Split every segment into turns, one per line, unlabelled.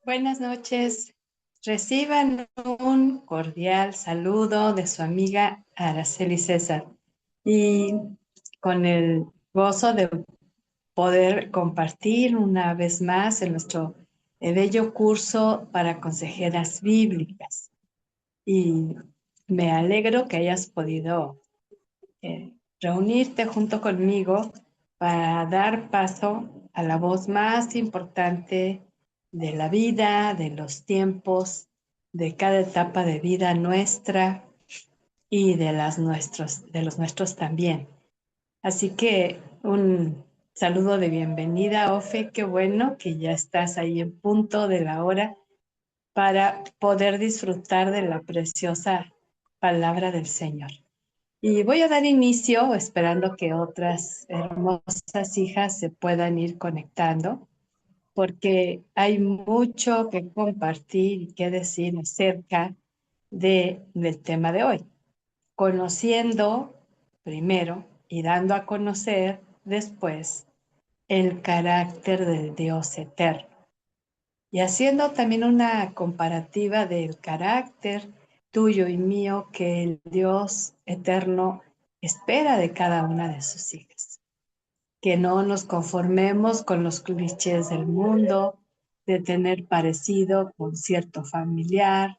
Buenas noches. Reciban un cordial saludo de su amiga Araceli César y con el gozo de poder compartir una vez más en nuestro bello curso para consejeras bíblicas. Y me alegro que hayas podido reunirte junto conmigo para dar paso a la voz más importante de la vida, de los tiempos, de cada etapa de vida nuestra y de los nuestros también. Así que un saludo de bienvenida, Ofe. Qué bueno que ya estás ahí en punto de la hora para poder disfrutar de la preciosa palabra del Señor. Y voy a dar inicio esperando que otras hermosas hijas se puedan ir conectando, porque hay mucho que compartir y que decir acerca del tema de hoy. Conociendo primero y dando a conocer después el carácter del Dios eterno. Y haciendo también una comparativa del carácter tuyo y mío que el Dios eterno espera de cada una de sus hijas. Que no nos conformemos con los clichés del mundo, de tener parecido con cierto familiar,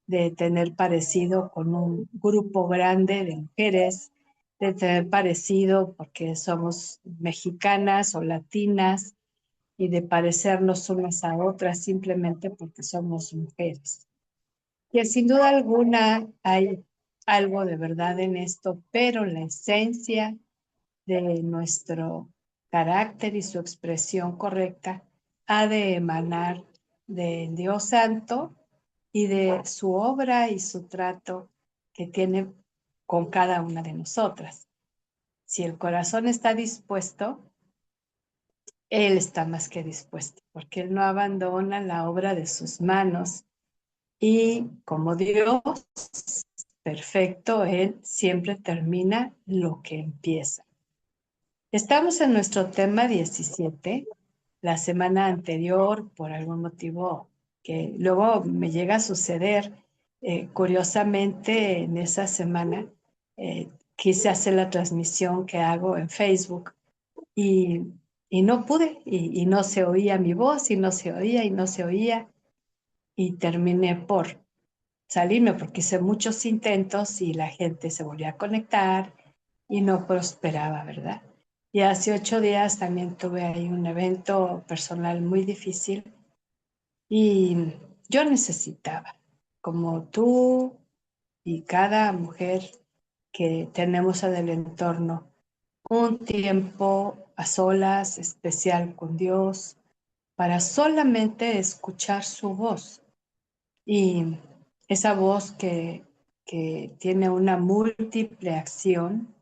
de tener parecido con un grupo grande de mujeres, de tener parecido porque somos mexicanas o latinas y de parecernos unas a otras simplemente porque somos mujeres. Que sin duda alguna hay algo de verdad en esto, pero la esencia de nuestro carácter y su expresión correcta ha de emanar del Dios Santo y de su obra y su trato que tiene con cada una de nosotras. Si el corazón está dispuesto, Él está más que dispuesto, porque Él no abandona la obra de sus manos y como Dios perfecto, Él siempre termina lo que empieza. Estamos en nuestro tema 17. La semana anterior, por algún motivo que luego me llega a suceder, curiosamente en esa semana quise hacer la transmisión que hago en Facebook y, y no pude, y no se oía mi voz, y no se oía, y no se oía, y terminé por salirme porque hice muchos intentos y la gente se volvió a conectar y no prosperaba, ¿verdad? Y hace 8 días también tuve ahí un evento personal muy difícil y yo necesitaba, como tú y cada mujer que tenemos en el entorno, un tiempo a solas especial con Dios para solamente escuchar su voz. Y esa voz que tiene una múltiple acción,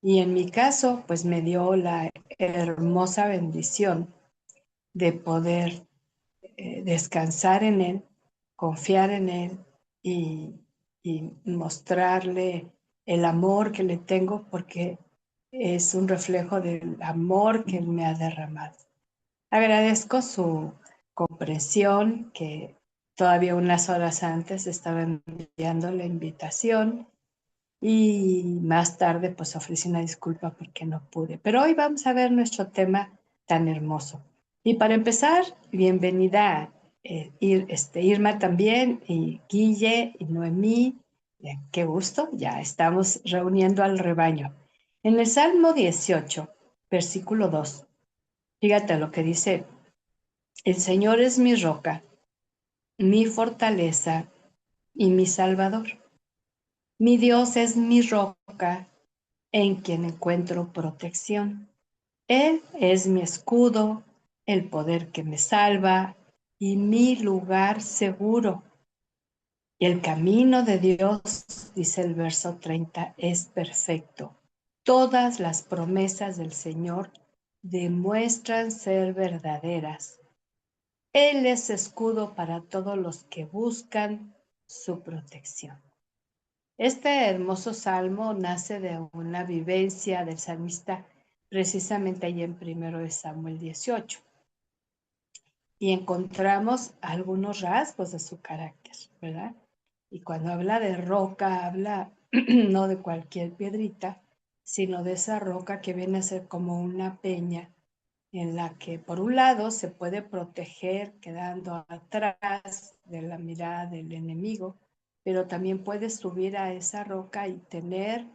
y en mi caso, pues me dio la hermosa bendición de poder descansar en Él, confiar en Él y, y mostrarle el amor que le tengo porque es un reflejo del amor que Él me ha derramado. Agradezco su comprensión, que todavía unas horas antes estaba enviando la invitación y más tarde pues ofrecí una disculpa porque no pude. Pero hoy vamos a ver nuestro tema tan hermoso. Y para empezar, bienvenida Irma también, y Guille y Noemí. Qué gusto, ya estamos reuniendo al rebaño. En el Salmo 18, versículo 2, fíjate lo que dice: el Señor es mi roca, mi fortaleza y mi salvador. Mi Dios es mi roca en quien encuentro protección. Él es mi escudo, el poder que me salva y mi lugar seguro. Y el camino de Dios, dice el verso 30, es perfecto. Todas las promesas del Señor demuestran ser verdaderas. Él es escudo para todos los que buscan su protección. Este hermoso salmo nace de una vivencia del salmista precisamente allí en 1 Samuel 18. y encontramos algunos rasgos de su carácter, ¿verdad? Y cuando habla de roca, habla no de cualquier piedrita, sino de esa roca que viene a ser como una peña en la que por un lado se puede proteger quedando atrás de la mirada del enemigo, pero también puede subir a esa roca y tener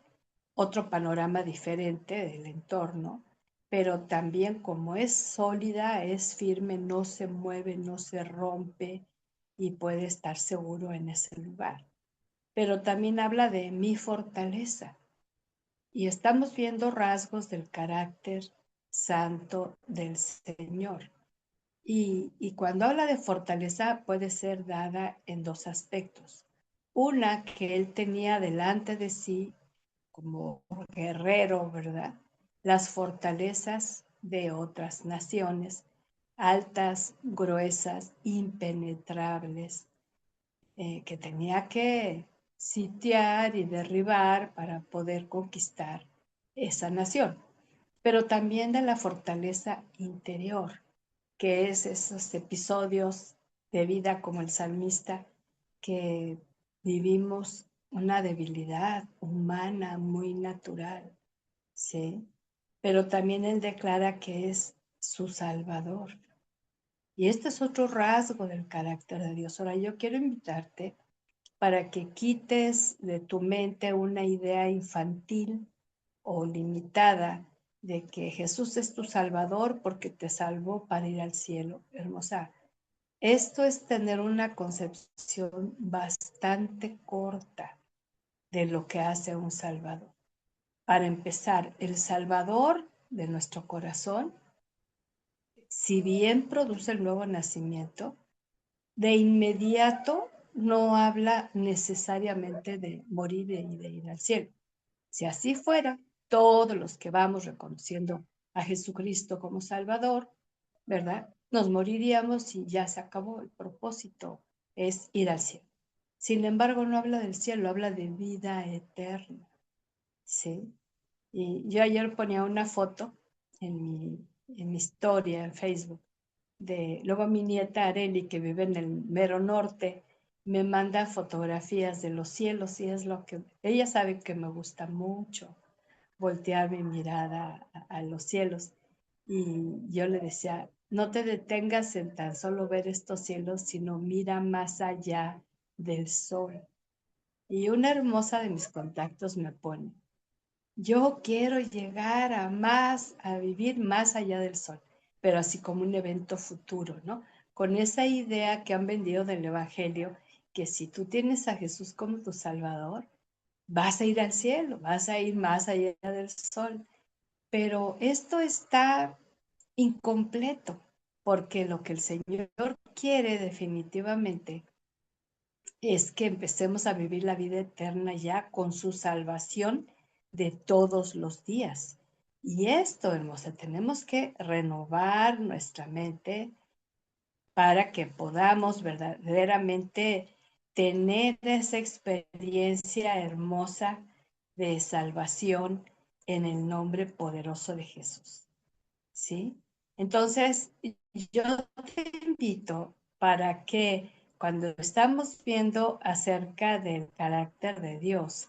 otro panorama diferente del entorno, pero también como es sólida, es firme, no se mueve, no se rompe y puede estar seguro en ese lugar. Pero también habla de mi fortaleza y estamos viendo rasgos del carácter santo del Señor. Y cuando habla de fortaleza puede ser dada en dos aspectos. Una, que él tenía delante de sí como guerrero, ¿verdad? Las fortalezas de otras naciones, altas, gruesas, impenetrables, que tenía que sitiar y derribar para poder conquistar esa nación. Pero también de la fortaleza interior, que es esos episodios de vida como el salmista, que vivimos una debilidad humana muy natural, ¿sí? Pero también él declara que es su Salvador. Y este es otro rasgo del carácter de Dios. Ahora yo quiero invitarte para que quites de tu mente una idea infantil o limitada de que Jesús es tu Salvador porque te salvó para ir al cielo. Hermosa, esto es tener una concepción bastante corta de lo que hace un Salvador. Para empezar, el Salvador de nuestro corazón, si bien produce el nuevo nacimiento, de inmediato no habla necesariamente de morir y de ir al cielo. Si así fuera, todos los que vamos reconociendo a Jesucristo como Salvador, ¿verdad? Nos moriríamos y ya se acabó. El propósito es ir al cielo. Sin embargo, no habla del cielo, habla de vida eterna, ¿sí? Y yo ayer ponía una foto en mi historia en Facebook luego mi nieta Areli, que vive en el mero norte, me manda fotografías de los cielos y es lo que ella sabe que me gusta mucho voltear mi mirada a los cielos. Y yo le decía, no te detengas en tan solo ver estos cielos, sino mira más allá del sol. Y una hermosa de mis contactos me pone, yo quiero llegar a vivir más allá del sol, pero así como un evento futuro, ¿no? Con esa idea que han vendido del Evangelio, que si tú tienes a Jesús como tu Salvador, vas a ir al cielo, vas a ir más allá del sol. Pero esto está incompleto, porque lo que el Señor quiere definitivamente es que empecemos a vivir la vida eterna ya con su salvación de todos los días. Y esto, hermosa, tenemos que renovar nuestra mente para que podamos verdaderamente tener esa experiencia hermosa de salvación en el nombre poderoso de Jesús. ¿Sí? Entonces, yo te invito para que cuando estamos viendo acerca del carácter de Dios,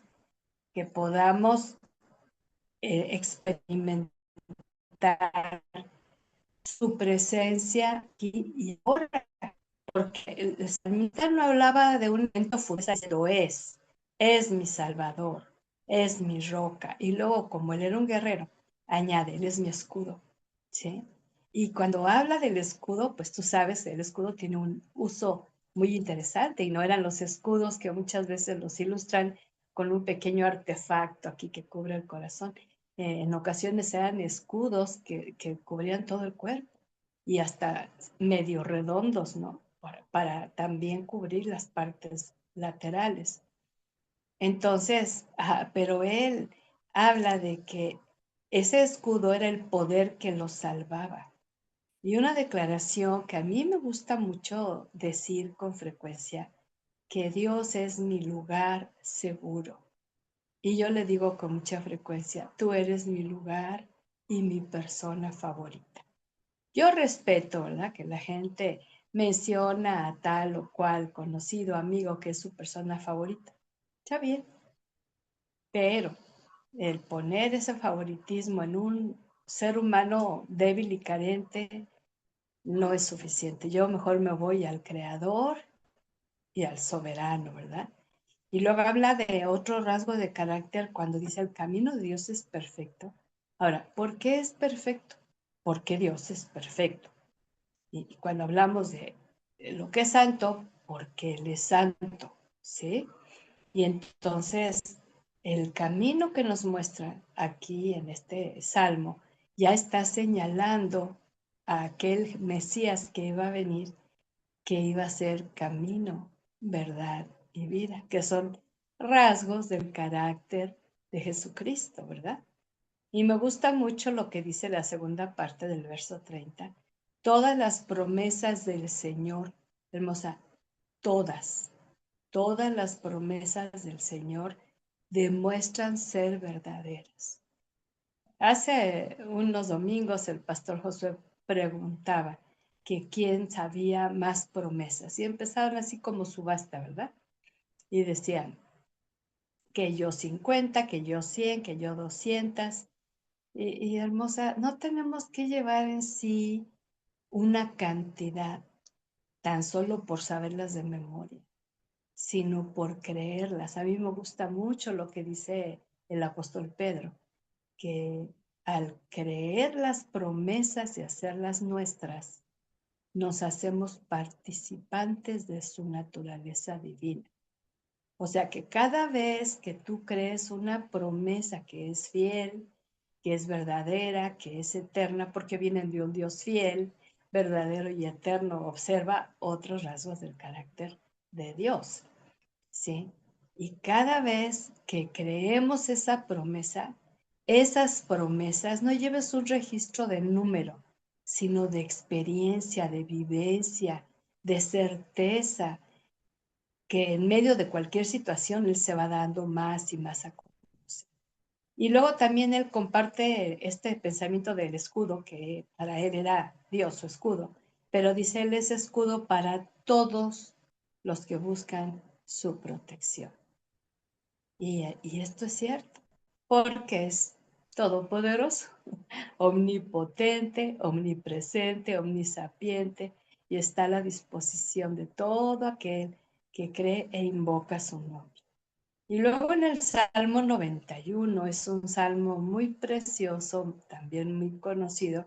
que podamos experimentar su presencia aquí y ahora, porque el salmista no hablaba de un evento futuro, lo es mi Salvador, es mi roca. Y luego, como él era un guerrero, añade, él es mi escudo, ¿sí? Y cuando habla del escudo, pues tú sabes, el escudo tiene un uso muy interesante y no eran los escudos que muchas veces los ilustran con un pequeño artefacto aquí que cubre el corazón. En ocasiones eran escudos que cubrían todo el cuerpo y hasta medio redondos, ¿no? Para también cubrir las partes laterales. Entonces, pero él habla de que ese escudo era el poder que lo salvaba. Y una declaración que a mí me gusta mucho decir con frecuencia, que Dios es mi lugar seguro. Y yo le digo con mucha frecuencia, tú eres mi lugar y mi persona favorita. Yo respeto, ¿verdad? Que la gente menciona a tal o cual conocido amigo que es su persona favorita. Está bien, pero el poner ese favoritismo en un ser humano débil y carente no es suficiente. Yo mejor me voy al creador y al soberano, ¿verdad? Y luego habla de otro rasgo de carácter cuando dice el camino de Dios es perfecto. Ahora, ¿por qué es perfecto? Porque Dios es perfecto. Y cuando hablamos de lo que es santo, porque Él es santo, ¿sí? Y entonces el camino que nos muestra aquí en este salmo ya está señalando a aquel Mesías que iba a venir, que iba a ser camino, verdad y vida, que son rasgos del carácter de Jesucristo, ¿verdad? Y me gusta mucho lo que dice la segunda parte del verso 30. Todas las promesas del Señor, hermosa, todas, todas las promesas del Señor demuestran ser verdaderas. Hace unos domingos el pastor Josué preguntaba que quién sabía más promesas y empezaron así como subasta, ¿verdad? Y decían que yo 50, que yo 100, que yo 200. Y hermosa, no tenemos que llevar en sí una cantidad tan solo por saberlas de memoria, sino por creerlas. A mí me gusta mucho lo que dice el apóstol Pedro, que al creer las promesas y hacerlas nuestras, nos hacemos participantes de su naturaleza divina. O sea que cada vez que tú crees una promesa que es fiel, que es verdadera, que es eterna, porque vienen de un Dios fiel, verdadero y eterno, observa otros rasgos del carácter de Dios, ¿sí? Y cada vez que creemos esa promesa, esas promesas no lleves un registro de número, sino de experiencia, de vivencia, de certeza, que en medio de cualquier situación él se va dando más y más a conocer. Y luego también él comparte este pensamiento del escudo, que para él era Dios su escudo, pero dice él es escudo para todos los que buscan su protección. Y esto es cierto, porque es todopoderoso, omnipotente, omnipresente, omnisapiente, y está a la disposición de todo aquel que cree e invoca su nombre. Y luego en el Salmo 91, es un salmo muy precioso, también muy conocido,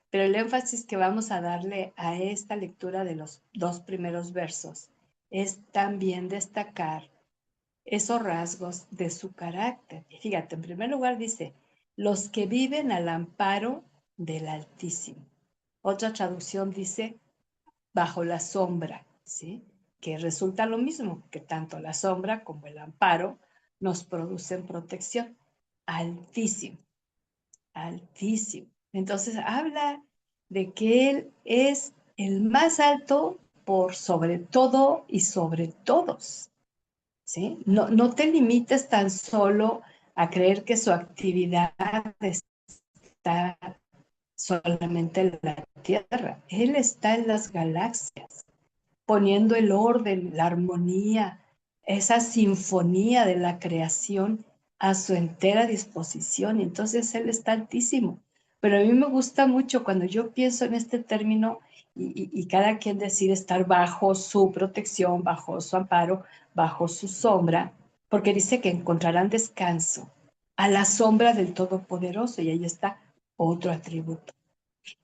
pero el énfasis que vamos a darle a esta lectura de los dos primeros versos es también destacar esos rasgos de su carácter. Y fíjate, en primer lugar dice, los que viven al amparo del Altísimo. Otra traducción dice, bajo la sombra, ¿sí? Que resulta lo mismo, que tanto la sombra como el amparo nos producen protección. Altísimo, altísimo. Entonces habla de que Él es el más alto por sobre todo y sobre todos, ¿sí? No, no te limites tan solo a creer que su actividad está solamente en la Tierra. Él está en las galaxias, poniendo el orden, la armonía, esa sinfonía de la creación a su entera disposición. Entonces Él está altísimo. Pero a mí me gusta mucho cuando yo pienso en este término y cada quien decide estar bajo su protección, bajo su amparo, bajo su sombra, porque dice que encontrarán descanso a la sombra del Todopoderoso, y ahí está otro atributo.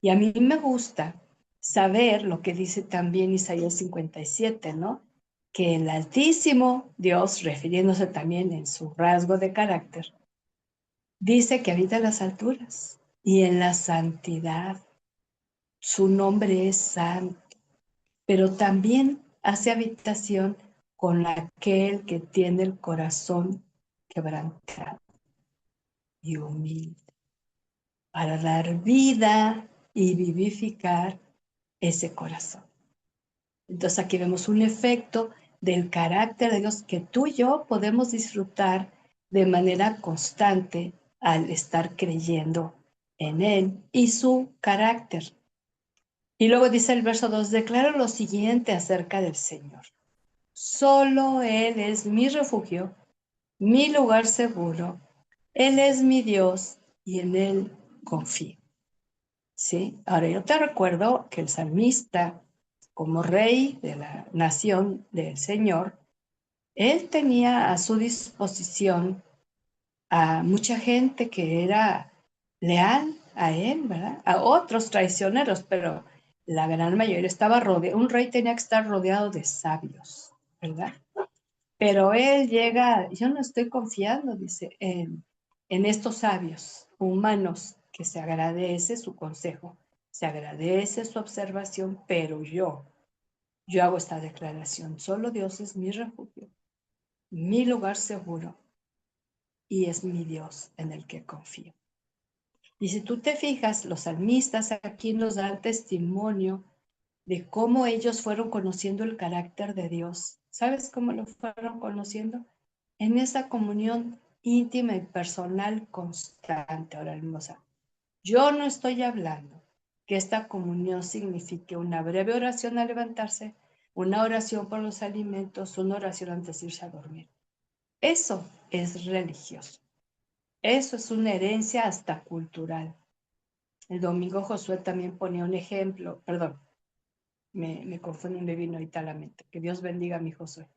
Y a mí me gusta saber lo que dice también Isaías 57, ¿no? Que el Altísimo Dios, refiriéndose también en su rasgo de carácter, dice que habita en las alturas y en la santidad. Su nombre es santo, pero también hace habitación con aquel que tiene el corazón quebrantado y humilde, para dar vida y vivificar ese corazón. Entonces aquí vemos un efecto del carácter de Dios que tú y yo podemos disfrutar de manera constante al estar creyendo en Él y su carácter. Y luego dice el verso 2, declaro lo siguiente acerca del Señor. Solo Él es mi refugio, mi lugar seguro. Él es mi Dios y en Él confío. ¿Sí? Ahora yo te recuerdo que el salmista, como rey de la nación del Señor, él tenía a su disposición a mucha gente que era leal a él, ¿verdad? A otros traicioneros, pero la gran mayoría estaba rodeado. Un rey tenía que estar rodeado de sabios, ¿verdad? Pero él llega, yo no estoy confiando, dice, en estos sabios humanos, que se agradece su consejo, se agradece su observación, pero yo hago esta declaración, solo Dios es mi refugio, mi lugar seguro, y es mi Dios en el que confío. Y si tú te fijas, los salmistas aquí nos dan testimonio de cómo ellos fueron conociendo el carácter de Dios. ¿Sabes cómo lo fueron conociendo? En esa comunión íntima y personal constante. Ahora, hermosa, yo no estoy hablando que esta comunión signifique una breve oración al levantarse, una oración por los alimentos, una oración antes de irse a dormir. Eso es religioso. Eso es una herencia hasta cultural. El domingo Josué también ponía un ejemplo, perdón, me confundo, me vino ahorita a la mente. Que Dios bendiga a mi Josué.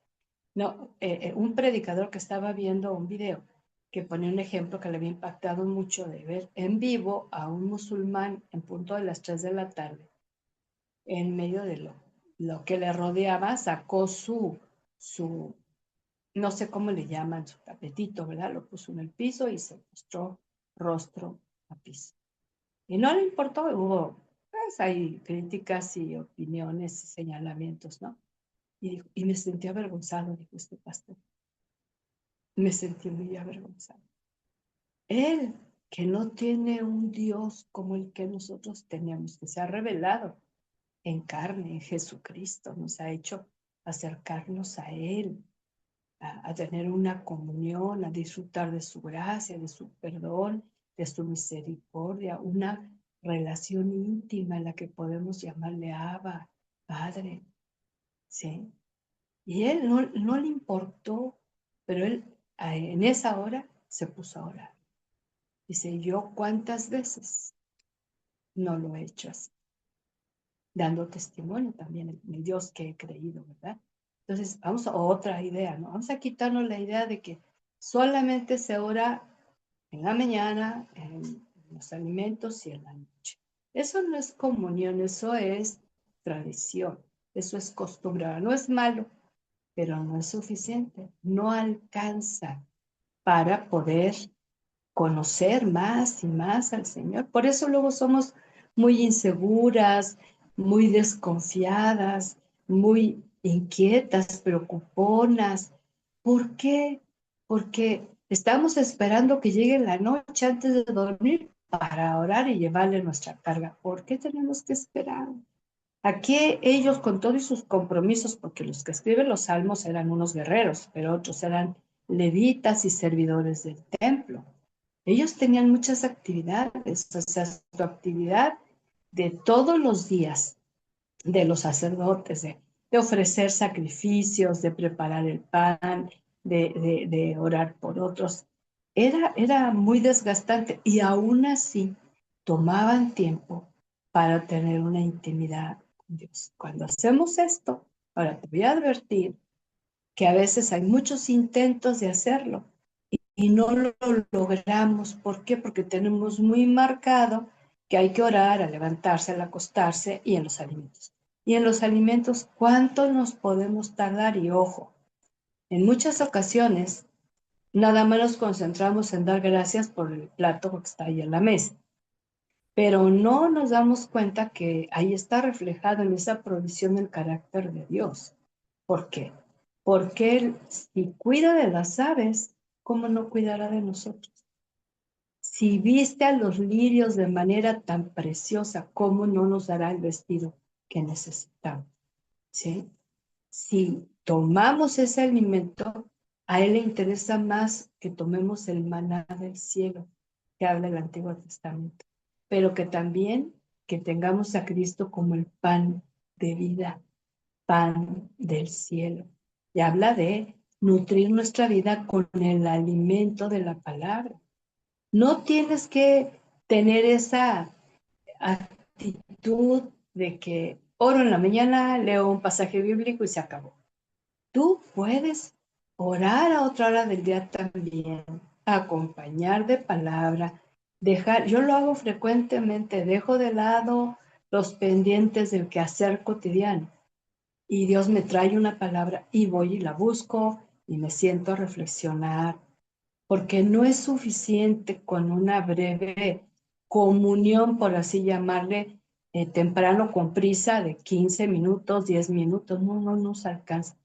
No, un predicador que estaba viendo un video que ponía un ejemplo que le había impactado mucho de ver en vivo a un musulmán en punto de las 3 de la tarde, en medio de lo que le rodeaba, sacó su, no sé cómo le llaman, su tapetito, ¿verdad? Lo puso en el piso y se mostró rostro a piso. Y no le importó, hubo, pues hay críticas y opiniones y señalamientos, ¿no? Y me sentí avergonzado, dijo este pastor. Me sentí muy avergonzado. Él, que no tiene un Dios como el que nosotros tenemos, que se ha revelado en carne, en Jesucristo, nos ha hecho acercarnos a Él, a tener una comunión, a disfrutar de su gracia, de su perdón, de su misericordia, una relación íntima en la que podemos llamarle Abba, Padre, ¿sí? Y él no le importó, pero él en esa hora se puso a orar. Dice, yo cuántas veces no lo he hecho así, dando testimonio también el Dios que he creído, ¿verdad? Entonces, vamos a otra idea, ¿no? Vamos a quitarnos la idea de que solamente se ora en la mañana, en los alimentos y en la noche. Eso no es comunión, eso es tradición, eso es costumbre. No es malo, pero no es suficiente, no alcanza para poder conocer más y más al Señor. Por eso luego somos muy inseguras, muy desconfiadas, muy inquietas, preocuponas. ¿Por qué? Porque estamos esperando que llegue la noche antes de dormir para orar y llevarle nuestra carga. ¿Por qué tenemos que esperar? Aquí ellos con todos sus compromisos, porque los que escriben los salmos eran unos guerreros, pero otros eran levitas y servidores del templo. Ellos tenían muchas actividades, o sea, su actividad de todos los días de los sacerdotes, de ofrecer sacrificios, de preparar el pan, de orar por otros, era muy desgastante y aún así tomaban tiempo para tener una intimidad con Dios. Cuando hacemos esto, ahora te voy a advertir que a veces hay muchos intentos de hacerlo y no lo logramos. ¿Por qué? Porque tenemos muy marcado que hay que orar al levantarse, al acostarse y en los alimentos. Y en los alimentos, ¿cuánto nos podemos tardar? Y ojo, en muchas ocasiones, nada más nos concentramos en dar gracias por el plato que está ahí en la mesa. Pero no nos damos cuenta que ahí está reflejado en esa provisión el carácter de Dios. ¿Por qué? Porque Él, si cuida de las aves, ¿cómo no cuidará de nosotros? Si viste a los lirios de manera tan preciosa, ¿cómo no nos dará el vestido que necesitamos? ¿Sí? Si tomamos ese alimento, a Él le interesa más que tomemos el maná del cielo, que habla el Antiguo Testamento, pero que también que tengamos a Cristo como el pan de vida, pan del cielo. Y habla de nutrir nuestra vida con el alimento de la palabra. No tienes que tener esa actitud de que oro en la mañana, leo un pasaje bíblico y se acabó. Tú puedes orar a otra hora del día también, acompañar de palabra, dejar, yo lo hago frecuentemente, dejo de lado los pendientes del quehacer cotidiano y Dios me trae una palabra y voy y la busco y me siento a reflexionar, porque no es suficiente con una breve comunión, por así llamarle, temprano con prisa de 15 minutos, 10 minutos, no nos alcanza.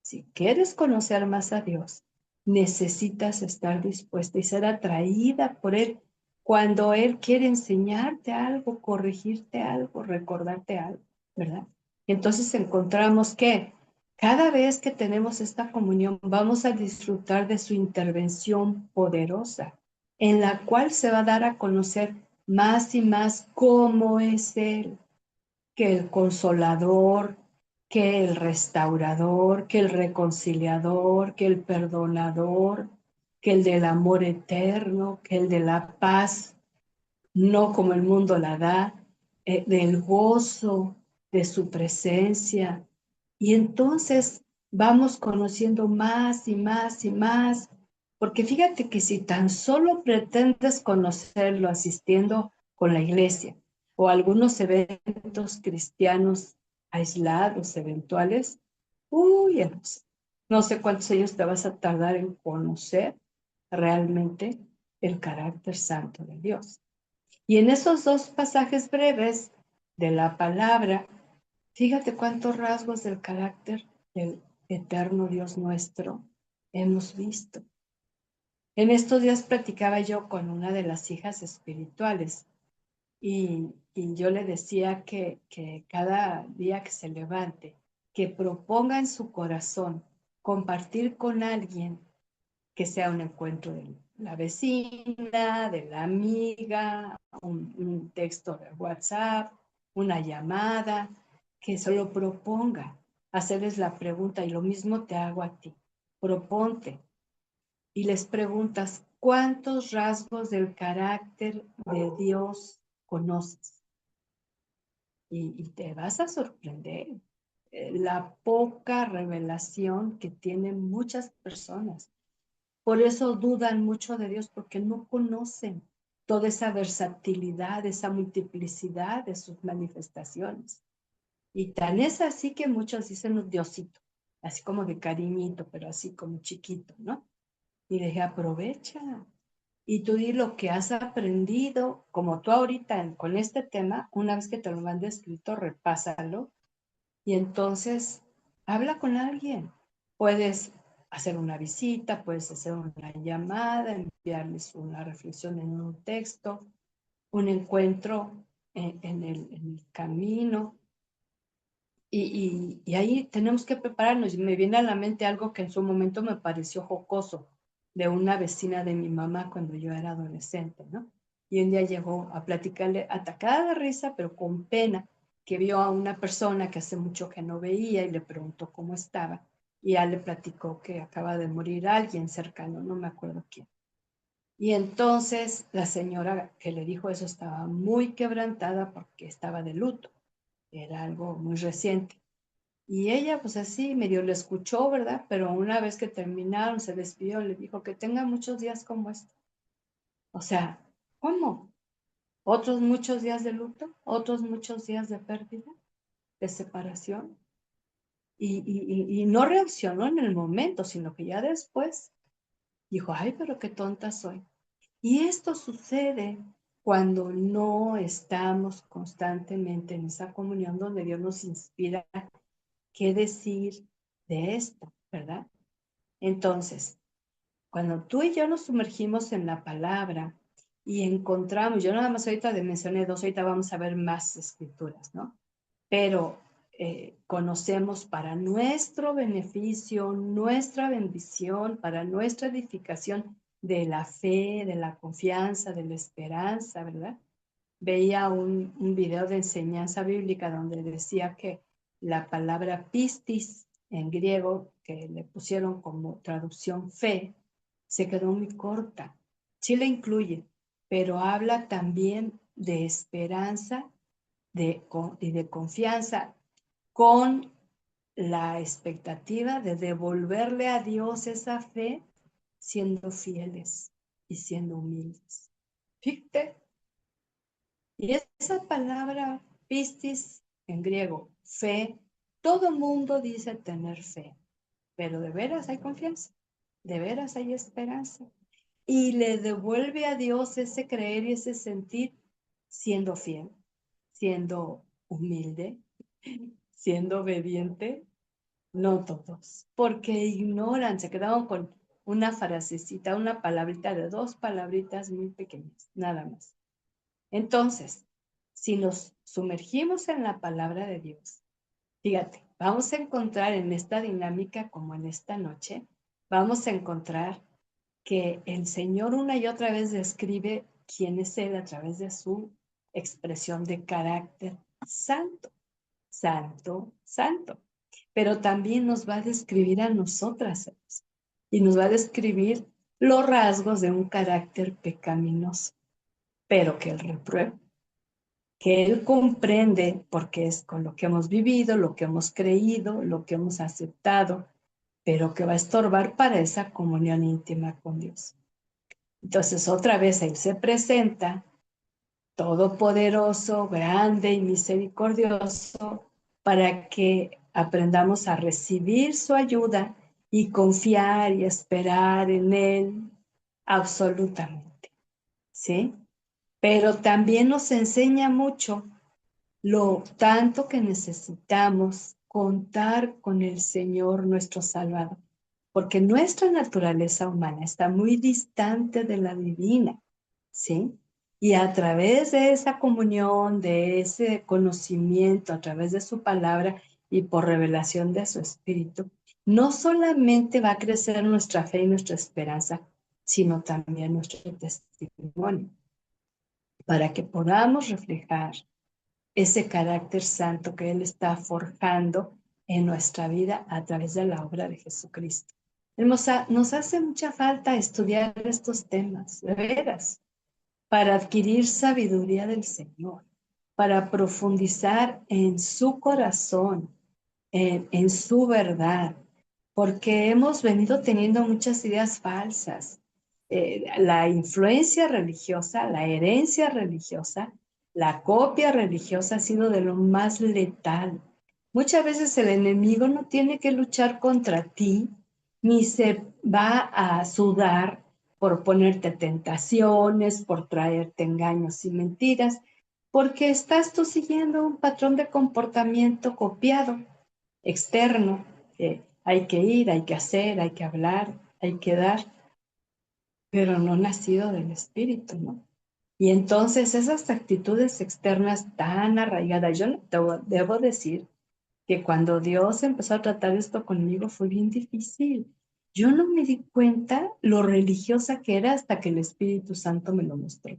Si quieres conocer más a Dios, necesitas estar dispuesta y ser atraída por Él cuando Él quiere enseñarte algo, corregirte algo, recordarte algo, ¿verdad? Entonces encontramos que cada vez que tenemos esta comunión vamos a disfrutar de su intervención poderosa, en la cual se va a dar a conocer más y más cómo es Él, que el consolador, que el restaurador, que el reconciliador, que el perdonador, que el del amor eterno, que el de la paz, no como el mundo la da, del gozo de su presencia. Y entonces vamos conociendo más y más y más, porque fíjate que si tan solo pretendes conocerlo asistiendo con la iglesia o algunos eventos cristianos aislados, eventuales, uy, no sé cuántos años te vas a tardar en conocer realmente el carácter santo de Dios. Y en esos dos pasajes breves de la palabra, fíjate cuántos rasgos del carácter del eterno Dios nuestro hemos visto. En estos días platicaba yo con una de las hijas espirituales y yo le decía que cada día que se levante, que proponga en su corazón compartir con alguien, que sea un encuentro de la vecina, de la amiga, un texto de WhatsApp, una llamada, que se lo proponga, hacerles la pregunta y lo mismo te hago a ti. Proponte y les preguntas, ¿cuántos rasgos del carácter de Dios conoces? Y te vas a sorprender la poca revelación que tienen muchas personas. Por eso dudan mucho de Dios, porque no conocen toda esa versatilidad, esa multiplicidad de sus manifestaciones. Y tan es así que muchos dicen Diosito, así como de cariñito, pero así como chiquito, ¿no? Y dije, aprovecha. Y tú di lo que has aprendido, como tú ahorita con este tema, una vez que te lo mande escrito, repásalo y entonces habla con alguien. Puedes hacer una visita, puedes hacer una llamada, enviarles una reflexión en un texto, un encuentro en el camino. Y ahí tenemos que prepararnos. Y me viene a la mente algo que en su momento me pareció jocoso de una vecina de mi mamá cuando yo era adolescente, ¿no? Y un día llegó a platicarle, atacada de risa, pero con pena, que vio a una persona que hace mucho que no veía y le preguntó cómo estaba. Y ya le platicó que acaba de morir alguien cercano, no me acuerdo quién. Y entonces la señora que le dijo eso estaba muy quebrantada porque estaba de luto. Era algo muy reciente. Y ella, pues así, medio lo escuchó, ¿verdad? Pero una vez que terminaron, se despidió, le dijo que tenga muchos días como este. O sea, ¿cómo? ¿Otros muchos días de luto? ¿Otros muchos días de pérdida? ¿De separación? Y no reaccionó en el momento, sino que ya después dijo, ay, pero qué tonta soy. Y esto sucede cuando no estamos constantemente en esa comunión donde Dios nos inspira qué decir de esto, ¿verdad? Entonces, cuando tú y yo nos sumergimos en la palabra y encontramos, yo nada más ahorita mencioné dos, ahorita vamos a ver más escrituras, ¿no? Pero conocemos para nuestro beneficio, nuestra bendición, para nuestra edificación de la fe, de la confianza, de la esperanza, ¿verdad? veía un video de enseñanza bíblica donde decía que la palabra pistis en griego, que le pusieron como traducción fe, se quedó muy corta. Sí la incluye, pero habla también de esperanza y de confianza con la expectativa de devolverle a Dios esa fe siendo fieles y siendo humildes. Fíjate, y esa palabra pistis en griego, fe, todo mundo dice tener fe, pero de veras hay confianza, de veras hay esperanza. Y le devuelve a Dios ese creer y ese sentir siendo fiel, siendo humilde, siendo obediente. No todos, porque ignoran, se quedaron con una frasecita, una palabrita de 2 palabritas muy pequeñas, nada más. Entonces, si nos sumergimos en la palabra de Dios, fíjate, vamos a encontrar en esta dinámica como en esta noche, vamos a encontrar que el Señor una y otra vez describe quién es Él a través de su expresión de carácter santo, santo, santo. Pero también nos va a describir a nosotras y nos va a describir los rasgos de un carácter pecaminoso, pero que Él reprueba, que Él comprende porque es con lo que hemos vivido, lo que hemos creído, lo que hemos aceptado, pero que va a estorbar para esa comunión íntima con Dios. Entonces, otra vez Él se presenta todopoderoso, grande y misericordioso, para que aprendamos a recibir su ayuda y confiar y esperar en Él absolutamente, ¿sí? Pero también nos enseña mucho lo tanto que necesitamos contar con el Señor nuestro Salvador, porque nuestra naturaleza humana está muy distante de la divina, ¿sí? Y a través de esa comunión, de ese conocimiento, a través de su palabra y por revelación de su Espíritu, no solamente va a crecer nuestra fe y nuestra esperanza, sino también nuestro testimonio, para que podamos reflejar ese carácter santo que Él está forjando en nuestra vida a través de la obra de Jesucristo. Nos hace mucha falta estudiar estos temas, de veras, para adquirir sabiduría del Señor, para profundizar en su corazón, en su verdad, porque hemos venido teniendo muchas ideas falsas. La influencia religiosa, la herencia religiosa, la copia religiosa ha sido de lo más letal. Muchas veces el enemigo no tiene que luchar contra ti, ni se va a sudar por ponerte tentaciones, por traerte engaños y mentiras, porque estás tú siguiendo un patrón de comportamiento copiado, externo. Hay que ir, hay que hacer, hay que hablar, hay que dar, pero no nacido del Espíritu, ¿no? Y entonces esas actitudes externas tan arraigadas, yo debo decir que cuando Dios empezó a tratar esto conmigo fue bien difícil. Yo no me di cuenta lo religiosa que era hasta que el Espíritu Santo me lo mostró.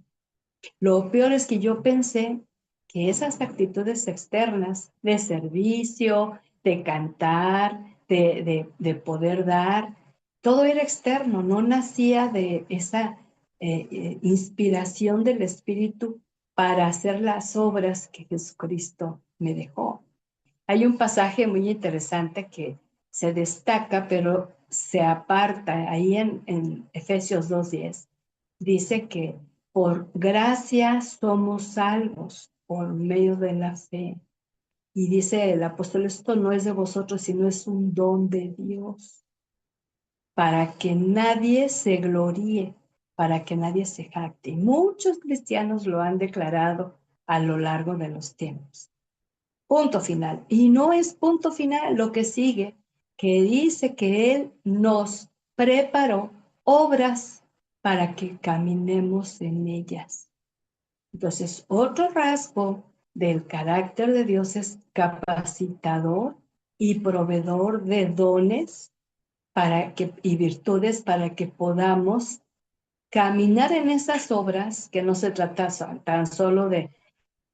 Lo peor es que yo pensé que esas actitudes externas de servicio, de cantar, de poder dar, todo era externo, no nacía de esa inspiración del Espíritu para hacer las obras que Jesucristo me dejó. Hay un pasaje muy interesante que se destaca, pero se aparta ahí en Efesios 2:10. Dice que por gracia somos salvos por medio de la fe. Y dice el apóstol, esto no es de vosotros, sino es un don de Dios, para que nadie se gloríe, para que nadie se jacte. Y muchos cristianos lo han declarado a lo largo de los tiempos. Punto final. Y no es punto final lo que sigue, que dice que Él nos preparó obras para que caminemos en ellas. Entonces, otro rasgo del carácter de Dios es capacitador y proveedor de dones y virtudes para que podamos caminar en esas obras, que no se trata tan solo de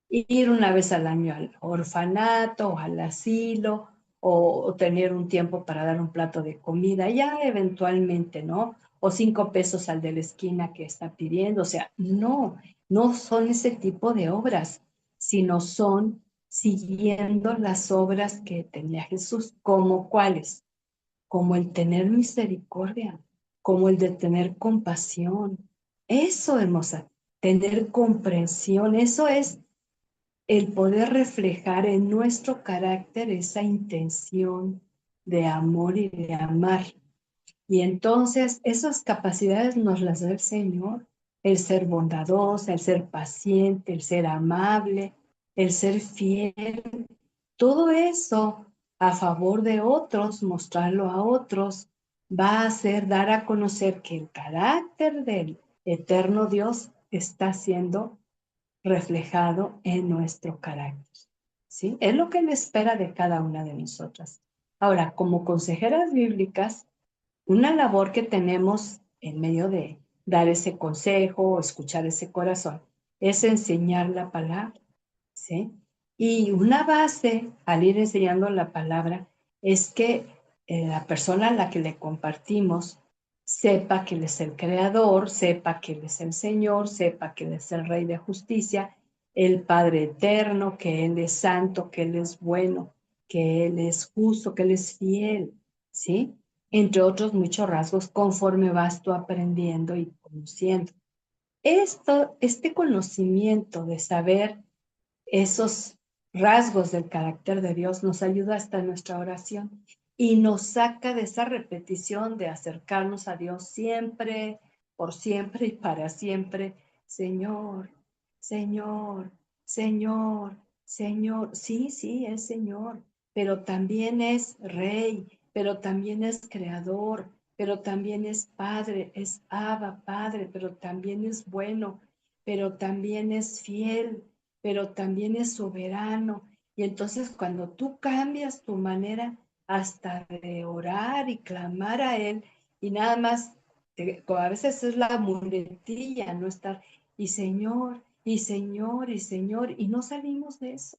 ir una vez al año al orfanato o al asilo o tener un tiempo para dar un plato de comida, ya eventualmente, ¿no? O 5 pesos al de la esquina que está pidiendo. O sea, no, no son ese tipo de obras, sino son siguiendo las obras que tenía Jesús, como cuáles, como el tener misericordia, como el de tener compasión. Eso, hermosa, tener comprensión, eso es el poder reflejar en nuestro carácter esa intención de amor y de amar. Y entonces esas capacidades nos las da el Señor, el ser bondadosa, el ser paciente, el ser amable, el ser fiel, todo eso a favor de otros, mostrarlo a otros, va a hacer dar a conocer que el carácter del eterno Dios está siendo reflejado en nuestro carácter. ¿Sí? Es lo que Él espera de cada una de nosotras. Ahora, como consejeras bíblicas, una labor que tenemos en medio de dar ese consejo o escuchar ese corazón es enseñar la palabra, ¿sí? Y una base al ir enseñando la palabra es que la persona a la que le compartimos sepa que Él es el creador, sepa que Él es el Señor, sepa que Él es el Rey de justicia, el Padre eterno, que Él es santo, que Él es bueno, que Él es justo, que Él es fiel, ¿sí? Entre otros muchos rasgos conforme vas tú aprendiendo y conociendo. Este conocimiento de saber esos rasgos del carácter de Dios nos ayuda hasta en nuestra oración y nos saca de esa repetición de acercarnos a Dios siempre, por siempre y para siempre. Señor, Señor, Señor, Señor. Sí, sí, es Señor, pero también es Rey, pero también es Creador, pero también es Padre, es Abba, Padre, pero también es bueno, pero también es fiel, pero también es soberano. Y entonces cuando tú cambias tu manera hasta de orar y clamar a Él, y nada más, a veces es la muletilla, no estar, y Señor, y Señor, y Señor, y no salimos de eso.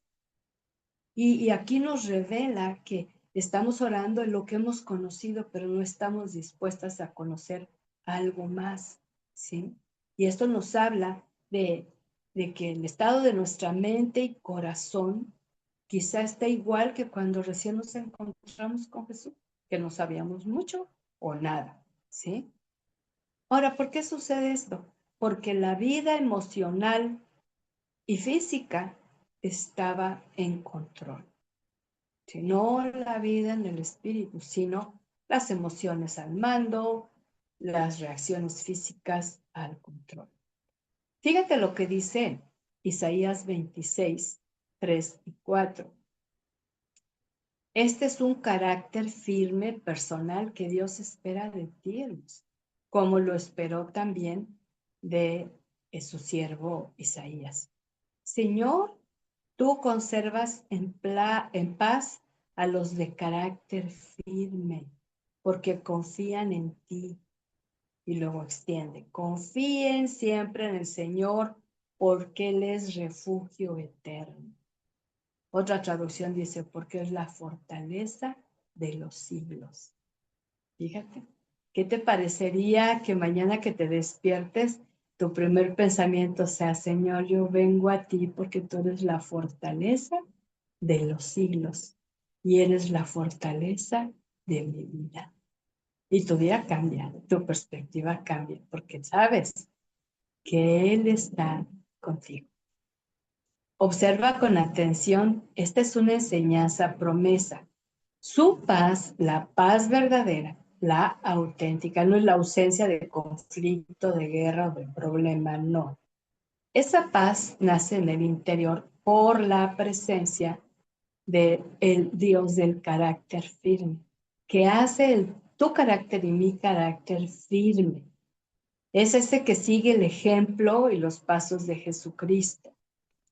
Y aquí nos revela que estamos orando en lo que hemos conocido, pero no estamos dispuestas a conocer algo más, ¿sí? Y esto nos habla de que el estado de nuestra mente y corazón quizá está igual que cuando recién nos encontramos con Jesús, que no sabíamos mucho o nada, ¿sí? Ahora, ¿por qué sucede esto? Porque la vida emocional y física estaba en control. No la vida en el espíritu, sino las emociones al mando, las reacciones físicas al control. Fíjate lo que dice Isaías 26, 3 y 4. Este es un carácter firme, personal, que Dios espera de ti, hermanos, como lo esperó también de su siervo Isaías. Señor, tú conservas en paz a los de carácter firme, porque confían en ti. Y luego extiende, confíen siempre en el Señor, porque Él es refugio eterno. Otra traducción dice, porque es la fortaleza de los siglos. Fíjate, ¿qué te parecería que mañana que te despiertes, tu primer pensamiento sea, Señor, yo vengo a ti porque tú eres la fortaleza de los siglos y eres la fortaleza de mi vida? Y tu vida cambia, tu perspectiva cambia, porque sabes que Él está contigo. Observa con atención, esta es una enseñanza promesa. Su paz, la paz verdadera, la auténtica, no es la ausencia de conflicto, de guerra o de problema, no. Esa paz nace en el interior por la presencia del Dios del carácter firme, que hace tu carácter y mi carácter firme. Es ese que sigue el ejemplo y los pasos de Jesucristo.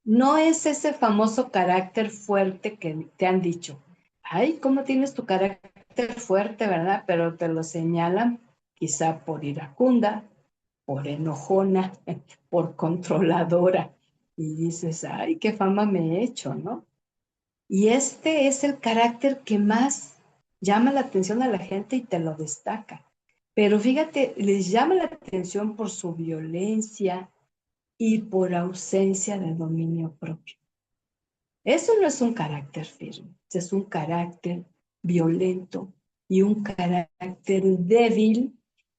No es ese famoso carácter fuerte que te han dicho. Ay, ¿cómo tienes tu carácter fuerte, verdad? Pero te lo señalan quizá por iracunda, por enojona, por controladora. Y dices, ay, qué fama me he hecho, ¿no? Y este es el carácter que más llama la atención a la gente y te lo destaca. Pero fíjate, les llama la atención por su violencia y por ausencia de dominio propio. Eso no es un carácter firme, es un carácter violento y un carácter débil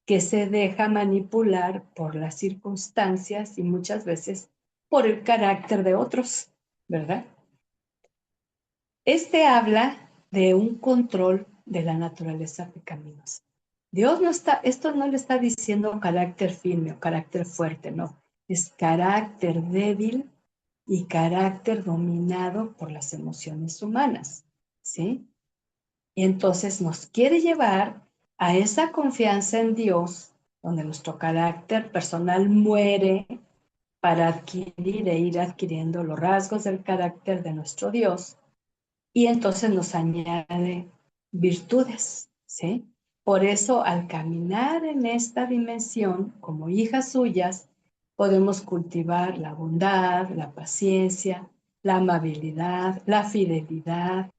que se deja manipular por las circunstancias y muchas veces por el carácter de otros, ¿verdad? Este habla de un control de la naturaleza pecaminosa. Dios no está, esto no le está diciendo carácter firme o carácter fuerte, no. Es carácter débil y carácter dominado por las emociones humanas, ¿sí? Y entonces nos quiere llevar a esa confianza en Dios, donde nuestro carácter personal muere para adquirir e ir adquiriendo los rasgos del carácter de nuestro Dios, y entonces nos añade virtudes, ¿sí? Por eso, al caminar en esta dimensión como hijas suyas, podemos cultivar la bondad, la paciencia, la amabilidad, la fidelidad,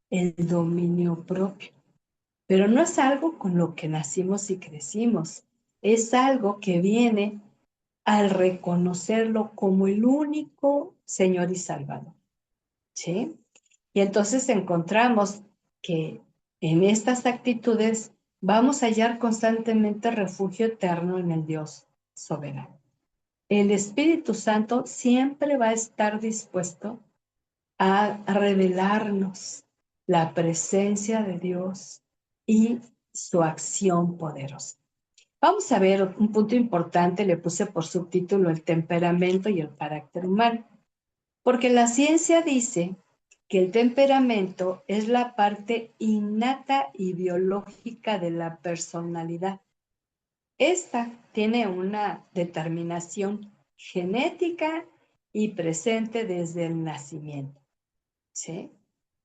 el dominio propio. Pero no es algo con lo que nacimos y crecimos, es algo que viene al reconocerlo como el único Señor y Salvador, ¿sí? Y entonces encontramos que en estas actitudes vamos a hallar constantemente refugio eterno en el Dios soberano. El Espíritu Santo siempre va a estar dispuesto a revelarnos la presencia de Dios y su acción poderosa. Vamos a ver un punto importante, le puse por subtítulo el temperamento y el carácter humano. Porque la ciencia dice que el temperamento es la parte innata y biológica de la personalidad. Esta tiene una determinación genética y presente desde el nacimiento, ¿sí?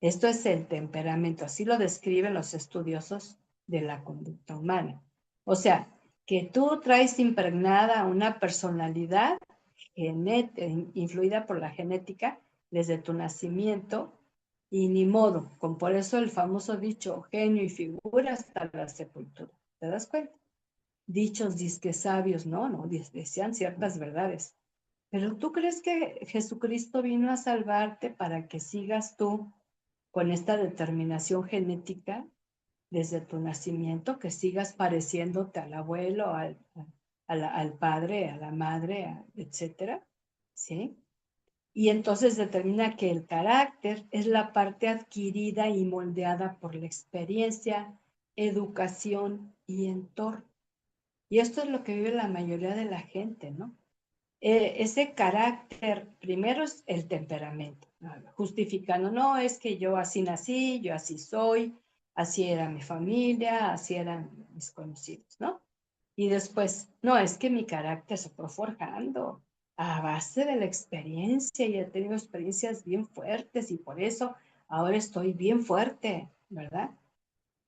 Esto es el temperamento, así lo describen los estudiosos de la conducta humana. O sea, que tú traes impregnada una personalidad influida por la genética desde tu nacimiento y ni modo, con por eso el famoso dicho genio y figura hasta la sepultura. ¿Te das cuenta? Dichos disque sabios, no, decían ciertas verdades. Pero ¿tú crees que Jesucristo vino a salvarte para que sigas tú con esta determinación genética desde tu nacimiento, que sigas pareciéndote al abuelo, al padre, a la madre, etcétera? ¿Sí? Y entonces determina que el carácter es la parte adquirida y moldeada por la experiencia, educación y entorno. Y esto es lo que vive la mayoría de la gente, ¿no? Ese carácter, primero es el temperamento, ¿no? Justificando, no, es que yo así nací, yo así soy, así era mi familia, así eran mis conocidos, ¿no? Y después, no, es que mi carácter se fue forjando a base de la experiencia y he tenido experiencias bien fuertes y por eso ahora estoy bien fuerte, ¿verdad?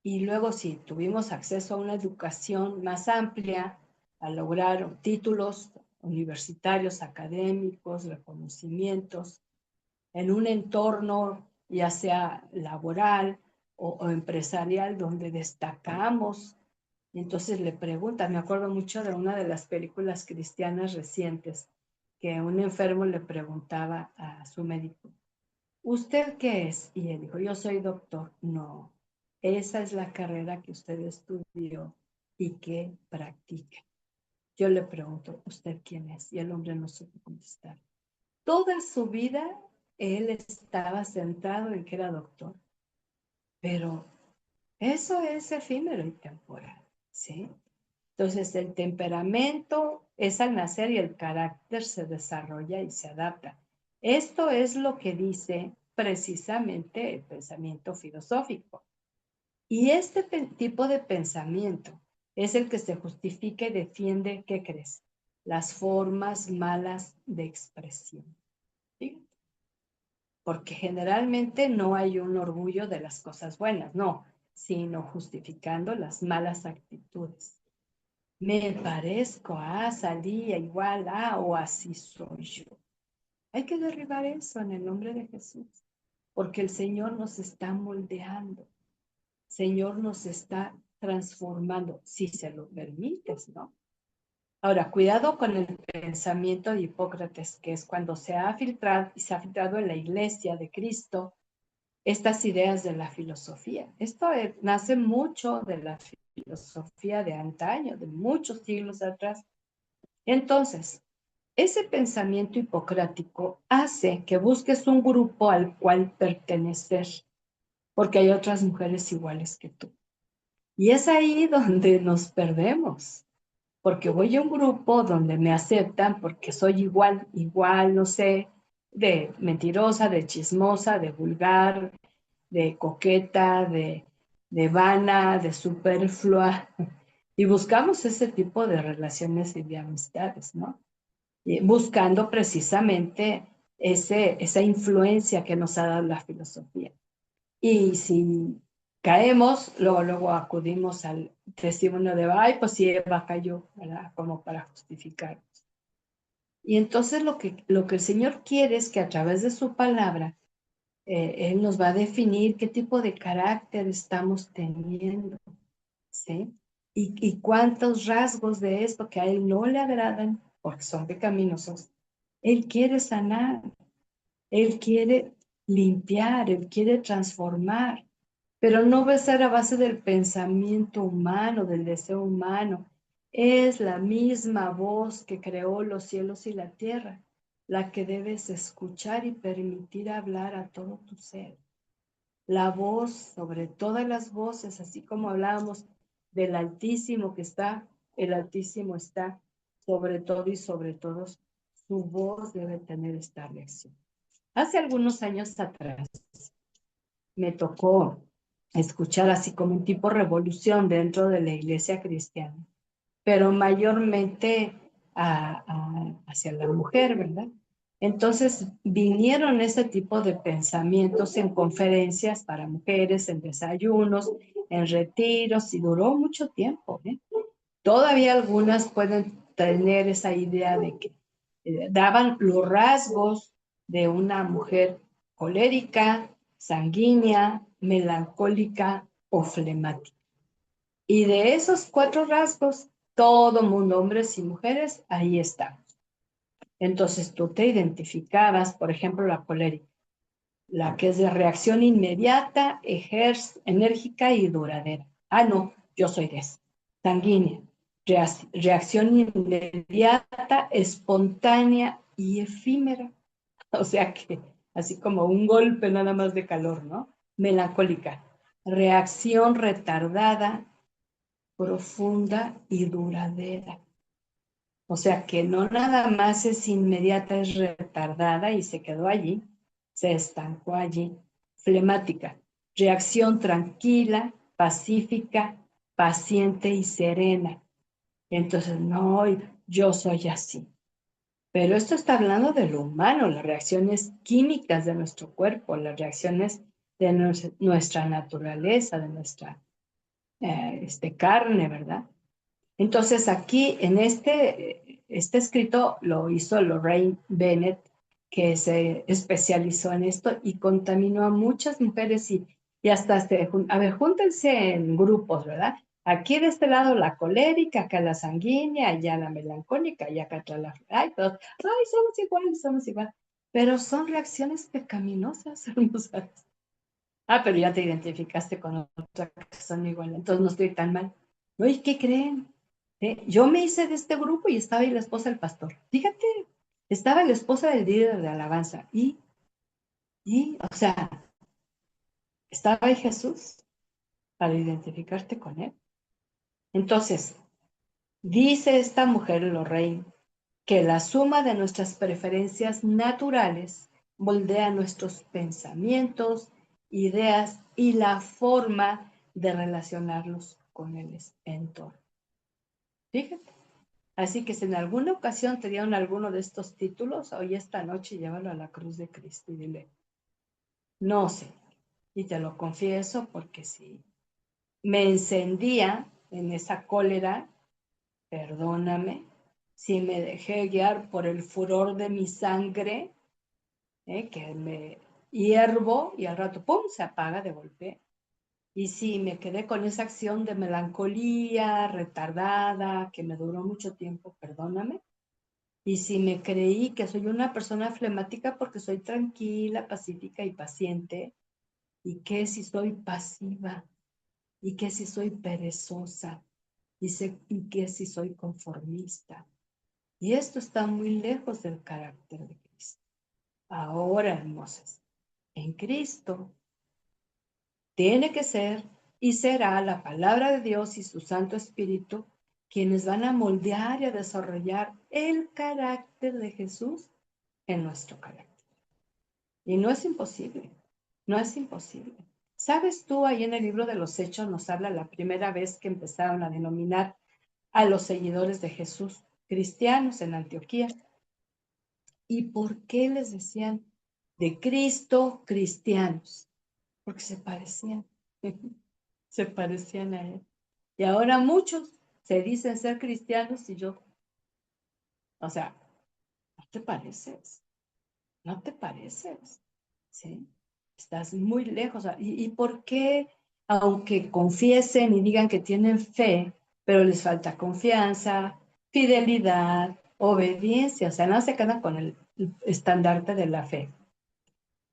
Y luego si tuvimos acceso a una educación más amplia, a lograr títulos universitarios, académicos, reconocimientos, en un entorno ya sea laboral o empresarial donde destacamos. Y entonces le pregunta, me acuerdo mucho de una de las películas cristianas recientes, que un enfermo le preguntaba a su médico, ¿usted qué es? Y él dijo, yo soy doctor. No, esa es la carrera que usted estudió y que practica. Yo le pregunto, ¿usted quién es? Y el hombre no supo contestar. Toda su vida él estaba centrado en que era doctor, pero eso es efímero y temporal, ¿sí? Entonces el temperamento es al nacer y el carácter se desarrolla y se adapta. Esto es lo que dice precisamente el pensamiento filosófico. Y este tipo de pensamiento es el que se justifica y defiende, ¿qué crees? Las formas malas de expresión. ¿Sí? Porque generalmente no hay un orgullo de las cosas buenas, no, sino justificando las malas actitudes. me parezco a, salía igual a o así soy yo. Hay que derribar eso en el nombre de Jesús, porque el Señor nos está moldeando, Señor nos está transformando, si se lo permites, ¿no? Ahora, cuidado con el pensamiento de Hipócrates, que es cuando se ha filtrado y se ha filtrado en la iglesia de Cristo estas ideas de la filosofía. Esto nace mucho de la filosofía de antaño, de muchos siglos atrás. Entonces, ese pensamiento hipocrático hace que busques un grupo al cual pertenecer, porque hay otras mujeres iguales que tú. Y es ahí donde nos perdemos, porque voy a un grupo donde me aceptan porque soy igual, no sé, de mentirosa, de chismosa, de vulgar, de coqueta, de vana, de superflua. Y buscamos ese tipo de relaciones y de amistades, ¿no? Buscando precisamente esa influencia que nos ha dado la filosofía. Y si caemos, luego acudimos al testimonio de, ay, pues sí, Eva cayó, ¿verdad? Como para justificar. Y entonces lo que el Señor quiere es que a través de su palabra, Él nos va a definir qué tipo de carácter estamos teniendo, ¿sí? Y cuántos rasgos de esto que a Él no le agradan, porque son pecaminosos, Él quiere sanar, Él quiere limpiar, Él quiere transformar, pero no va a ser a base del pensamiento humano, del deseo humano. Es la misma voz que creó los cielos y la tierra, la que debes escuchar y permitir hablar a todo tu ser. La voz sobre todas las voces, así como hablábamos del Altísimo que está, el Altísimo está sobre todo y sobre todos. Su voz debe tener esta lección. Hace algunos años atrás me tocó escuchar así como un tipo revolución dentro de la iglesia cristiana, pero mayormente hacia la mujer, ¿verdad? Entonces vinieron ese tipo de pensamientos en conferencias para mujeres, en desayunos, en retiros, y duró mucho tiempo, ¿eh? Todavía algunas pueden tener esa idea de que daban los rasgos de una mujer colérica, sanguínea, melancólica o flemática. Y de esos 4 rasgos, todo mundo, hombres y mujeres, ahí estamos. Entonces tú te identificabas, por ejemplo, la colérica, la que es de reacción inmediata, enérgica y duradera. Ah, no, yo soy de esa. Sanguínea, reacción inmediata, espontánea y efímera. O sea que, así como un golpe nada más de calor, ¿no? Melancólica, reacción retardada, profunda y duradera. O sea que no nada más es inmediata, es retardada y se quedó allí, se estancó allí. Flemática, reacción tranquila, pacífica, paciente y serena. Entonces, no, yo soy así. Pero esto está hablando de lo humano, las reacciones químicas de nuestro cuerpo, las reacciones de nuestra naturaleza, de nuestra carne, ¿verdad? Entonces aquí en este escrito lo hizo Lorraine Bennett, que se especializó en esto y contaminó a muchas mujeres y hasta a ver, júntense en grupos, ¿verdad? Aquí de este lado la colérica, acá la sanguínea, allá la melancólica, y acá atrás ay, todos, ay, somos iguales. Pero son reacciones pecaminosas, hermosas. Ah, pero ya te identificaste con otra que son iguales, entonces no estoy tan mal. Oye, ¿qué creen? Yo me hice de este grupo y estaba ahí la esposa del pastor. Fíjate, estaba la esposa del líder de alabanza o sea, estaba ahí Jesús para identificarte con él. Entonces, dice esta mujer, Lorraine, que la suma de nuestras preferencias naturales moldea nuestros pensamientos, ideas y la forma de relacionarlos con el entorno. Fíjate. Así que si en alguna ocasión te dieron alguno de estos títulos, hoy esta noche llévalo a la cruz de Cristo y dile, no, Señor. Y te lo confieso porque si me encendía en esa cólera, perdóname. Si me dejé guiar por el furor de mi sangre, que me hiervo y al rato, ¡pum!, se apaga de golpe. Y si me quedé con esa acción de melancolía retardada, que me duró mucho tiempo, perdóname. Y si me creí que soy una persona flemática porque soy tranquila, pacífica y paciente, ¿y qué si soy pasiva? ¿Y qué si soy perezosa? ¿Y qué si soy conformista? Y esto está muy lejos del carácter de Cristo. Ahora, hermosas, en Cristo tiene que ser y será la palabra de Dios y su Santo Espíritu quienes van a moldear y a desarrollar el carácter de Jesús en nuestro carácter. Y no es imposible, no es imposible. ¿Sabes tú? Ahí en el libro de los Hechos nos habla la primera vez que empezaron a denominar a los seguidores de Jesús cristianos en Antioquía. ¿Y por qué les decían de Cristo cristianos? Porque se parecían a él. Y ahora muchos se dicen ser cristianos y yo, o sea, no te pareces, no te pareces, ¿sí? Estás muy lejos. ¿Y por qué, aunque confiesen y digan que tienen fe, pero les falta confianza, fidelidad, obediencia? O sea, no se quedan con el estandarte de la fe.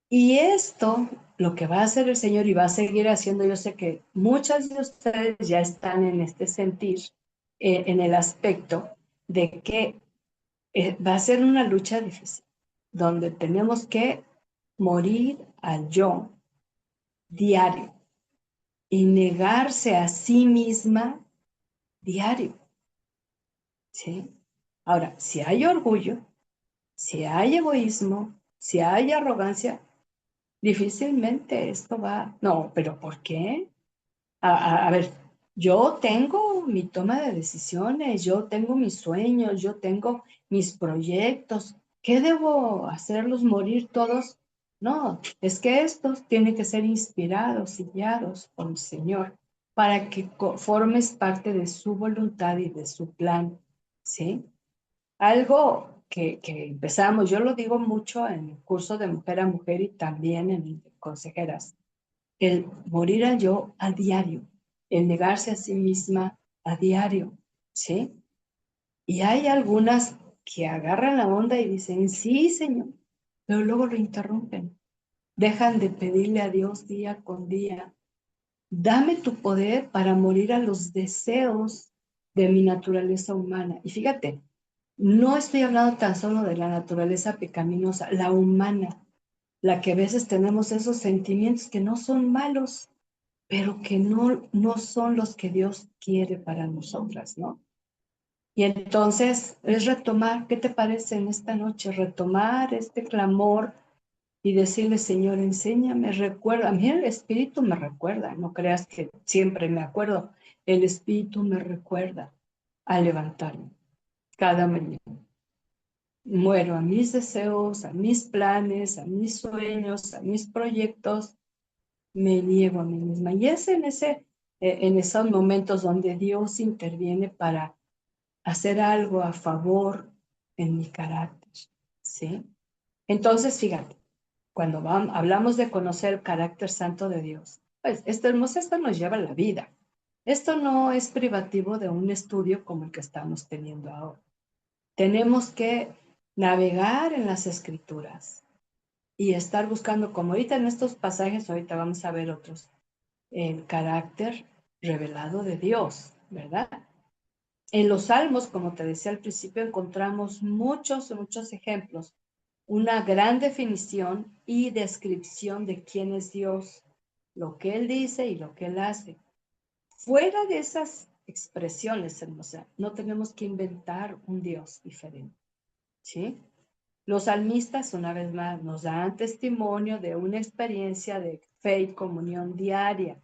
Y esto, lo que va a hacer el Señor y va a seguir haciendo, yo sé que muchas de ustedes ya están en este sentir, en el aspecto de que va a ser una lucha difícil, donde tenemos que morir al yo diario y negarse a sí misma diario, ¿sí? Ahora, si hay orgullo, si hay egoísmo, si hay arrogancia, difícilmente esto va. No, pero ¿por qué? A ver, yo tengo mi toma de decisiones, yo tengo mis sueños, yo tengo mis proyectos. ¿Qué debo hacerlos morir todos? No, es que estos tienen que ser inspirados y guiados por el Señor para que formes parte de su voluntad y de su plan, ¿sí? Algo que empezamos, yo lo digo mucho en el curso de mujer a mujer y también en el de consejeras, el morir al yo a diario, el negarse a sí misma a diario, ¿sí? Y hay algunas que agarran la onda y dicen, sí, Señor, pero luego lo interrumpen. Dejan de pedirle a Dios día con día, dame tu poder para morir a los deseos de mi naturaleza humana. Y fíjate, no estoy hablando tan solo de la naturaleza pecaminosa, la humana, la que a veces tenemos esos sentimientos que no son malos, pero que no son los que Dios quiere para nosotras, ¿no? Y entonces es retomar, ¿qué te parece en esta noche? Retomar este clamor y decirle, Señor, enséñame, recuerda. A mí el Espíritu me recuerda, no creas que siempre me acuerdo. El Espíritu me recuerda a levantarme cada mañana. Muero a mis deseos, a mis planes, a mis sueños, a mis proyectos, me niego a mí misma. Y es en esos momentos donde Dios interviene para hacer algo a favor en mi carácter, ¿sí? Entonces, fíjate, cuando hablamos de conocer el carácter santo de Dios, pues esto nos lleva a la vida. Esto no es privativo de un estudio como el que estamos teniendo ahora. Tenemos que navegar en las escrituras y estar buscando, como ahorita en estos pasajes, ahorita vamos a ver otros, el carácter revelado de Dios, ¿verdad? En los Salmos, como te decía al principio, encontramos muchos ejemplos, una gran definición y descripción de quién es Dios, lo que Él dice y lo que Él hace. Fuera de esas expresiones, hermosa, no tenemos que inventar un Dios diferente, ¿sí? Los salmistas, una vez más, nos dan testimonio de una experiencia de fe y comunión diaria,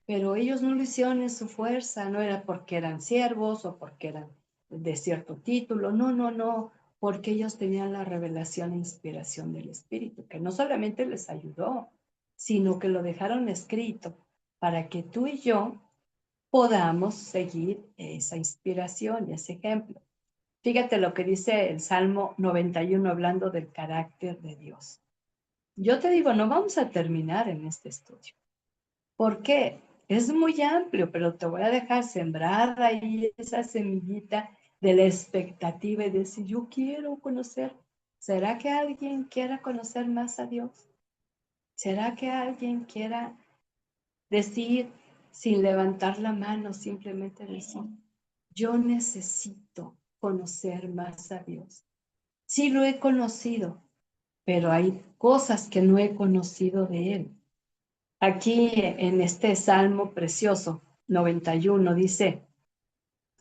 pero ellos no lo hicieron en su fuerza, no era porque eran siervos o porque eran de cierto título, no, porque ellos tenían la revelación e inspiración del Espíritu, que no solamente les ayudó, sino que lo dejaron escrito para que tú y yo podamos seguir esa inspiración y ese ejemplo. Fíjate lo que dice el Salmo 91 hablando del carácter de Dios. Yo te digo, no vamos a terminar en este estudio. ¿Por qué? Es muy amplio, pero te voy a dejar sembrada ahí esa semillita de la expectativa y decir, yo quiero conocer. ¿Será que alguien quiera conocer más a Dios? ¿Será que alguien quiera decir sin levantar la mano, simplemente decir, yo necesito conocer más a Dios? Sí lo he conocido, pero hay cosas que no he conocido de Él. Aquí en este salmo precioso, 91, dice,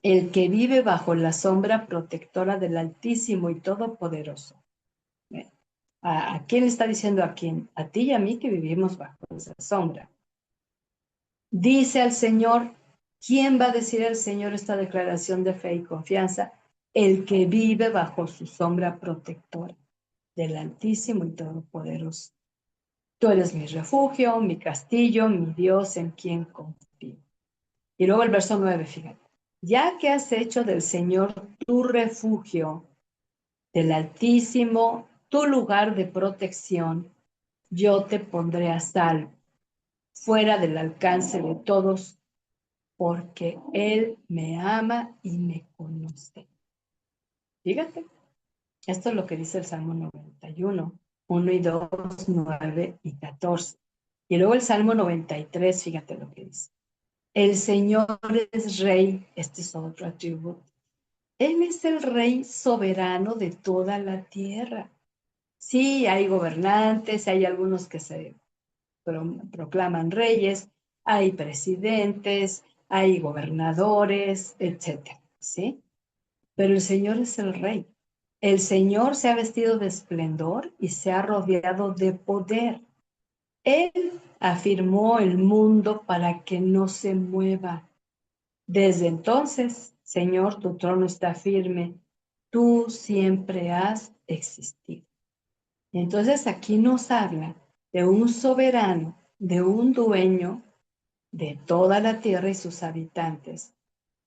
el que vive bajo la sombra protectora del Altísimo y Todopoderoso. ¿A quién le está diciendo? ¿A quién? A ti y a mí que vivimos bajo esa sombra. Dice al Señor, ¿quién va a decir al Señor esta declaración de fe y confianza? El que vive bajo su sombra protectora del Altísimo y Todopoderoso. Tú eres mi refugio, mi castillo, mi Dios en quien confío. Y luego el verso 9, fíjate. Ya que has hecho del Señor tu refugio, del Altísimo tu lugar de protección, yo te pondré a salvo, fuera del alcance de todos, porque Él me ama y me conoce. Fíjate, esto es lo que dice el Salmo 91, 1 y 2, 9 y 14. Y luego el Salmo 93, fíjate lo que dice. El Señor es Rey, este es otro atributo. Él es el Rey soberano de toda la tierra. Sí, hay gobernantes, hay algunos que se proclaman reyes, hay presidentes, hay gobernadores, etcétera, ¿sí? Pero el Señor es el Rey. El Señor se ha vestido de esplendor y se ha rodeado de poder. Él afirmó el mundo para que no se mueva. Desde entonces, Señor, tu trono está firme. Tú siempre has existido. Entonces aquí nos habla de un soberano, de un dueño de toda la tierra y sus habitantes,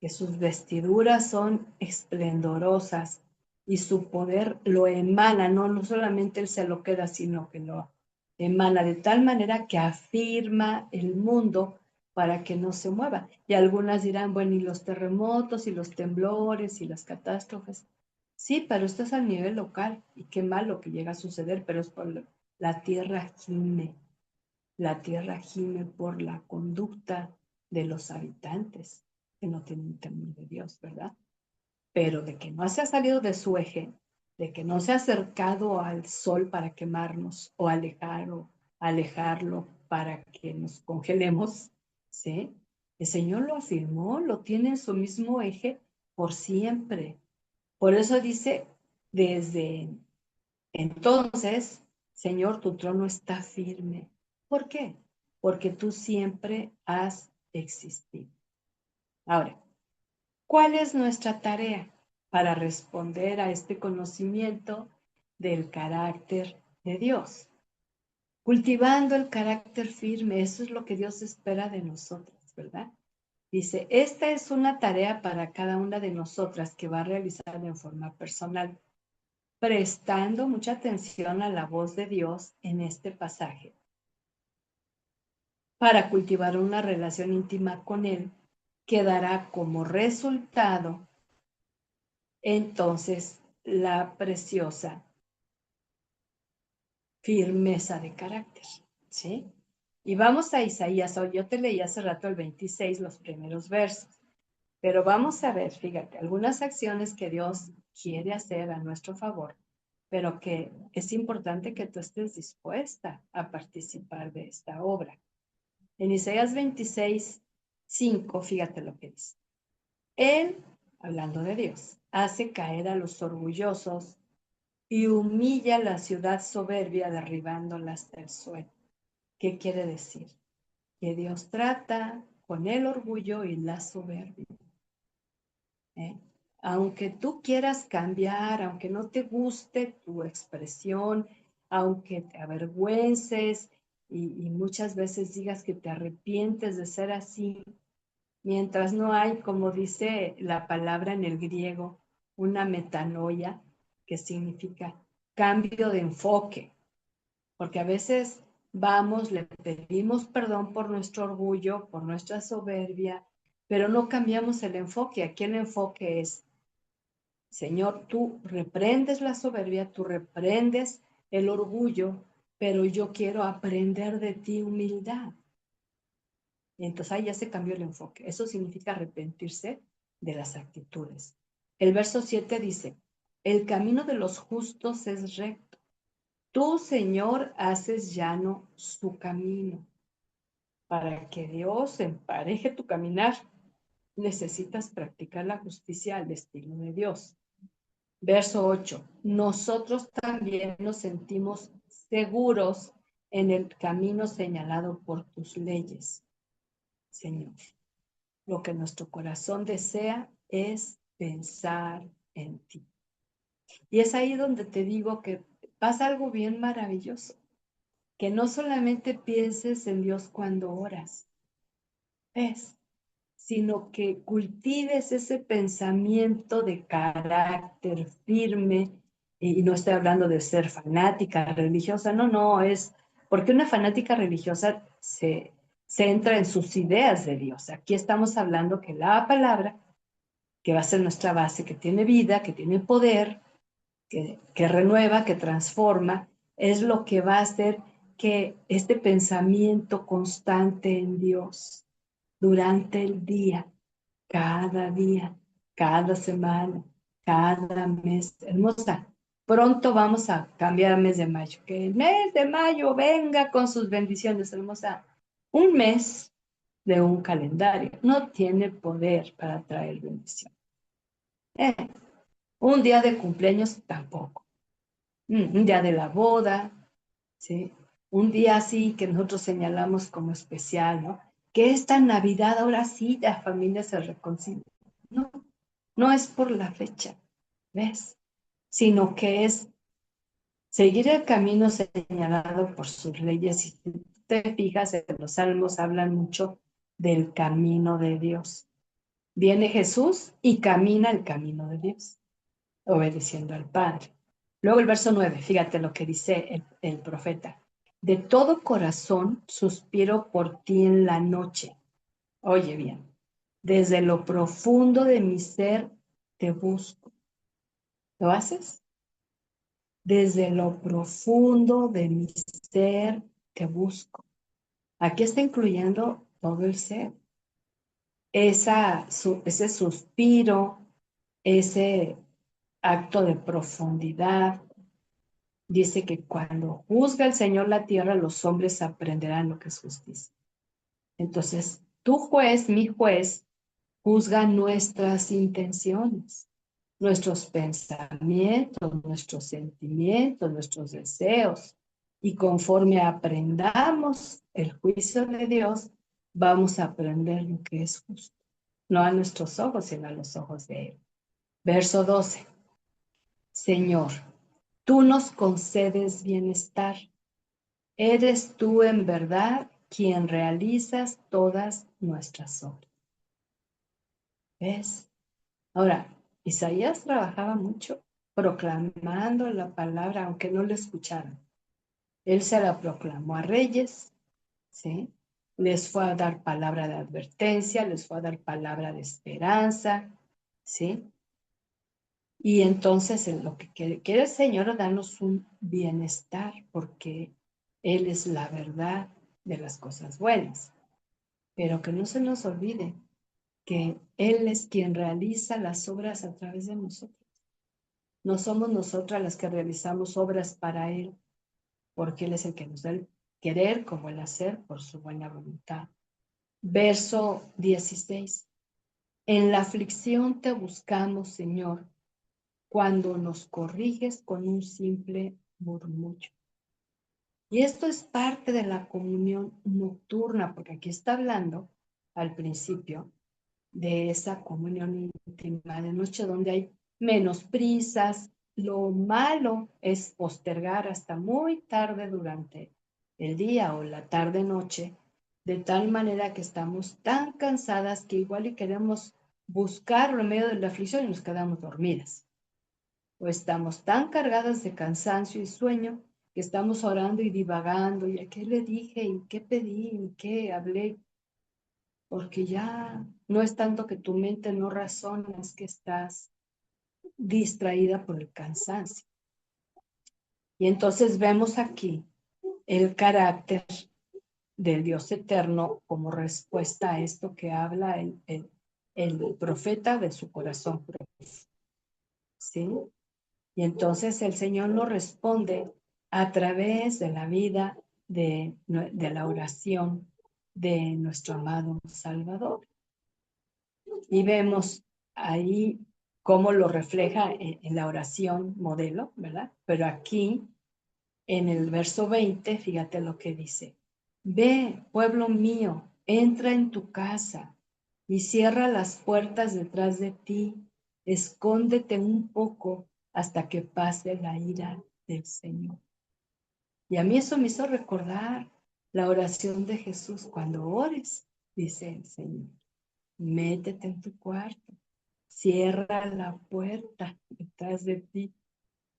que sus vestiduras son esplendorosas y su poder lo emana, no solamente él se lo queda, sino que lo emana de tal manera que afirma el mundo para que no se mueva. Y algunas dirán, bueno, y los terremotos y los temblores y las catástrofes. Sí, pero esto es a nivel local y qué malo que llega a suceder, pero es por la tierra gime. La tierra gime por la conducta de los habitantes que no tienen temor de Dios, ¿verdad? Pero de que no se ha salido de su eje, de que no se ha acercado al sol para quemarnos o alejarlo para que nos congelemos, ¿sí? El Señor lo afirmó, lo tiene en su mismo eje por siempre. Por eso dice, desde entonces, Señor, tu trono está firme. ¿Por qué? Porque tú siempre has existido. Ahora, ¿cuál es nuestra tarea para responder a este conocimiento del carácter de Dios? Cultivando el carácter firme, eso es lo que Dios espera de nosotras, ¿verdad? Dice, esta es una tarea para cada una de nosotras que va a realizar en forma personal, prestando mucha atención a la voz de Dios en este pasaje, para cultivar una relación íntima con Él, que dará como resultado entonces la preciosa firmeza de carácter, ¿sí? Y vamos a Isaías, yo te leí hace rato el 26, los primeros versos, pero vamos a ver, fíjate, algunas acciones que Dios quiere hacer a nuestro favor, pero que es importante que tú estés dispuesta a participar de esta obra. En Isaías 26, 5, fíjate lo que dice. Él, hablando de Dios, hace caer a los orgullosos y humilla la ciudad soberbia derribándola hasta el suelo. ¿Qué quiere decir? Que Dios trata con el orgullo y la soberbia. ¿Eh? Aunque tú quieras cambiar, aunque no te guste tu expresión, aunque te avergüences y muchas veces digas que te arrepientes de ser así, Mientras no hay, como dice la palabra en el griego, una metanoia, que significa cambio de enfoque, porque a veces vamos, le pedimos perdón por nuestro orgullo, por nuestra soberbia, pero no cambiamos el enfoque. Aquí el enfoque es, Señor, tú reprendes la soberbia, tú reprendes el orgullo, pero yo quiero aprender de ti humildad. Y entonces ahí ya se cambió el enfoque. Eso significa arrepentirse de las actitudes. El verso 7 dice, el camino de los justos es recto. Tú, Señor, haces llano su camino. Para que Dios empareje tu caminar, necesitas practicar la justicia al estilo de Dios. Verso 8. Nosotros también nos sentimos seguros en el camino señalado por tus leyes, Señor. Lo que nuestro corazón desea es pensar en ti. Y es ahí donde te digo que pasa algo bien maravilloso, que no solamente pienses en Dios cuando oras, ¿ves? Sino que cultives ese pensamiento de carácter firme, y no estoy hablando de ser fanática religiosa, no, es porque una fanática religiosa se centra en sus ideas de Dios. Aquí estamos hablando que la palabra, que va a ser nuestra base, que tiene vida, que tiene poder, que renueva, que transforma, es lo que va a hacer que este pensamiento constante en Dios durante el día, cada semana, cada mes. Hermosa, pronto vamos a cambiar al mes de mayo. Que el mes de mayo venga con sus bendiciones, hermosa. Un mes de un calendario no tiene poder para traer bendición. Eh, un día de cumpleaños tampoco. Un día de la boda, ¿sí? Un día así que nosotros señalamos como especial, ¿no? Que esta Navidad ahora sí la familia se reconcilia. No, no es por la fecha, ¿ves? Sino que es seguir el camino señalado por sus leyes. Y si te fijas, en los salmos hablan mucho del camino de Dios. Viene Jesús y camina el camino de Dios, obedeciendo al Padre. Luego el verso 9, fíjate lo que dice el profeta. De todo corazón suspiro por ti en la noche. Oye bien, desde lo profundo de mi ser te busco. ¿Lo haces? Desde lo profundo de mi ser te busco. Aquí está incluyendo todo el ser. Ese suspiro, ese acto de profundidad. Dice que cuando juzga el Señor la tierra, los hombres aprenderán lo que es justicia. Entonces, tu juez, mi juez, juzga nuestras intenciones, nuestros pensamientos, nuestros sentimientos, nuestros deseos. Y conforme aprendamos el juicio de Dios, vamos a aprender lo que es justo. No a nuestros ojos, sino a los ojos de Él. Verso 12. Señor, tú nos concedes bienestar. Eres tú en verdad quien realizas todas nuestras obras. ¿Ves? Ahora, Isaías trabajaba mucho proclamando la palabra, aunque no le escucharan. Él se la proclamó a reyes, ¿sí? Les fue a dar palabra de advertencia, les fue a dar palabra de esperanza, ¿sí? Y entonces lo que quiere el Señor es darnos un bienestar, porque Él es la verdad de las cosas buenas. Pero que no se nos olvide que Él es quien realiza las obras a través de nosotros. No somos nosotras las que realizamos obras para Él, porque Él es el que nos da el querer como el hacer por su buena voluntad. Verso 16. En la aflicción te buscamos, Señor, cuando nos corriges con un simple murmullo. Y esto es parte de la comunión nocturna, porque aquí está hablando al principio de esa comunión íntima de noche donde hay menos prisas. Lo malo es postergar hasta muy tarde durante el día o la tarde-noche de tal manera que estamos tan cansadas que igual y queremos buscar remedio de la aflicción y nos quedamos dormidas. O estamos tan cargadas de cansancio y sueño que estamos orando y divagando, y a qué le dije, y qué pedí, y qué hablé, porque ya no es tanto que tu mente no razona, es que estás distraída por el cansancio. Y entonces vemos aquí el carácter del Dios eterno como respuesta a esto que habla el profeta de su corazón. ¿Sí? Y entonces el Señor nos responde a través de la vida de la oración de nuestro amado Salvador. Y vemos ahí cómo lo refleja en la oración modelo, ¿verdad? Pero aquí, en el verso 20, fíjate lo que dice. Ve, pueblo mío, entra en tu casa y cierra las puertas detrás de ti. Escóndete un poco hasta que pase la ira del Señor. Y a mí eso me hizo recordar la oración de Jesús. Cuando ores, dice el Señor, métete en tu cuarto, cierra la puerta detrás de ti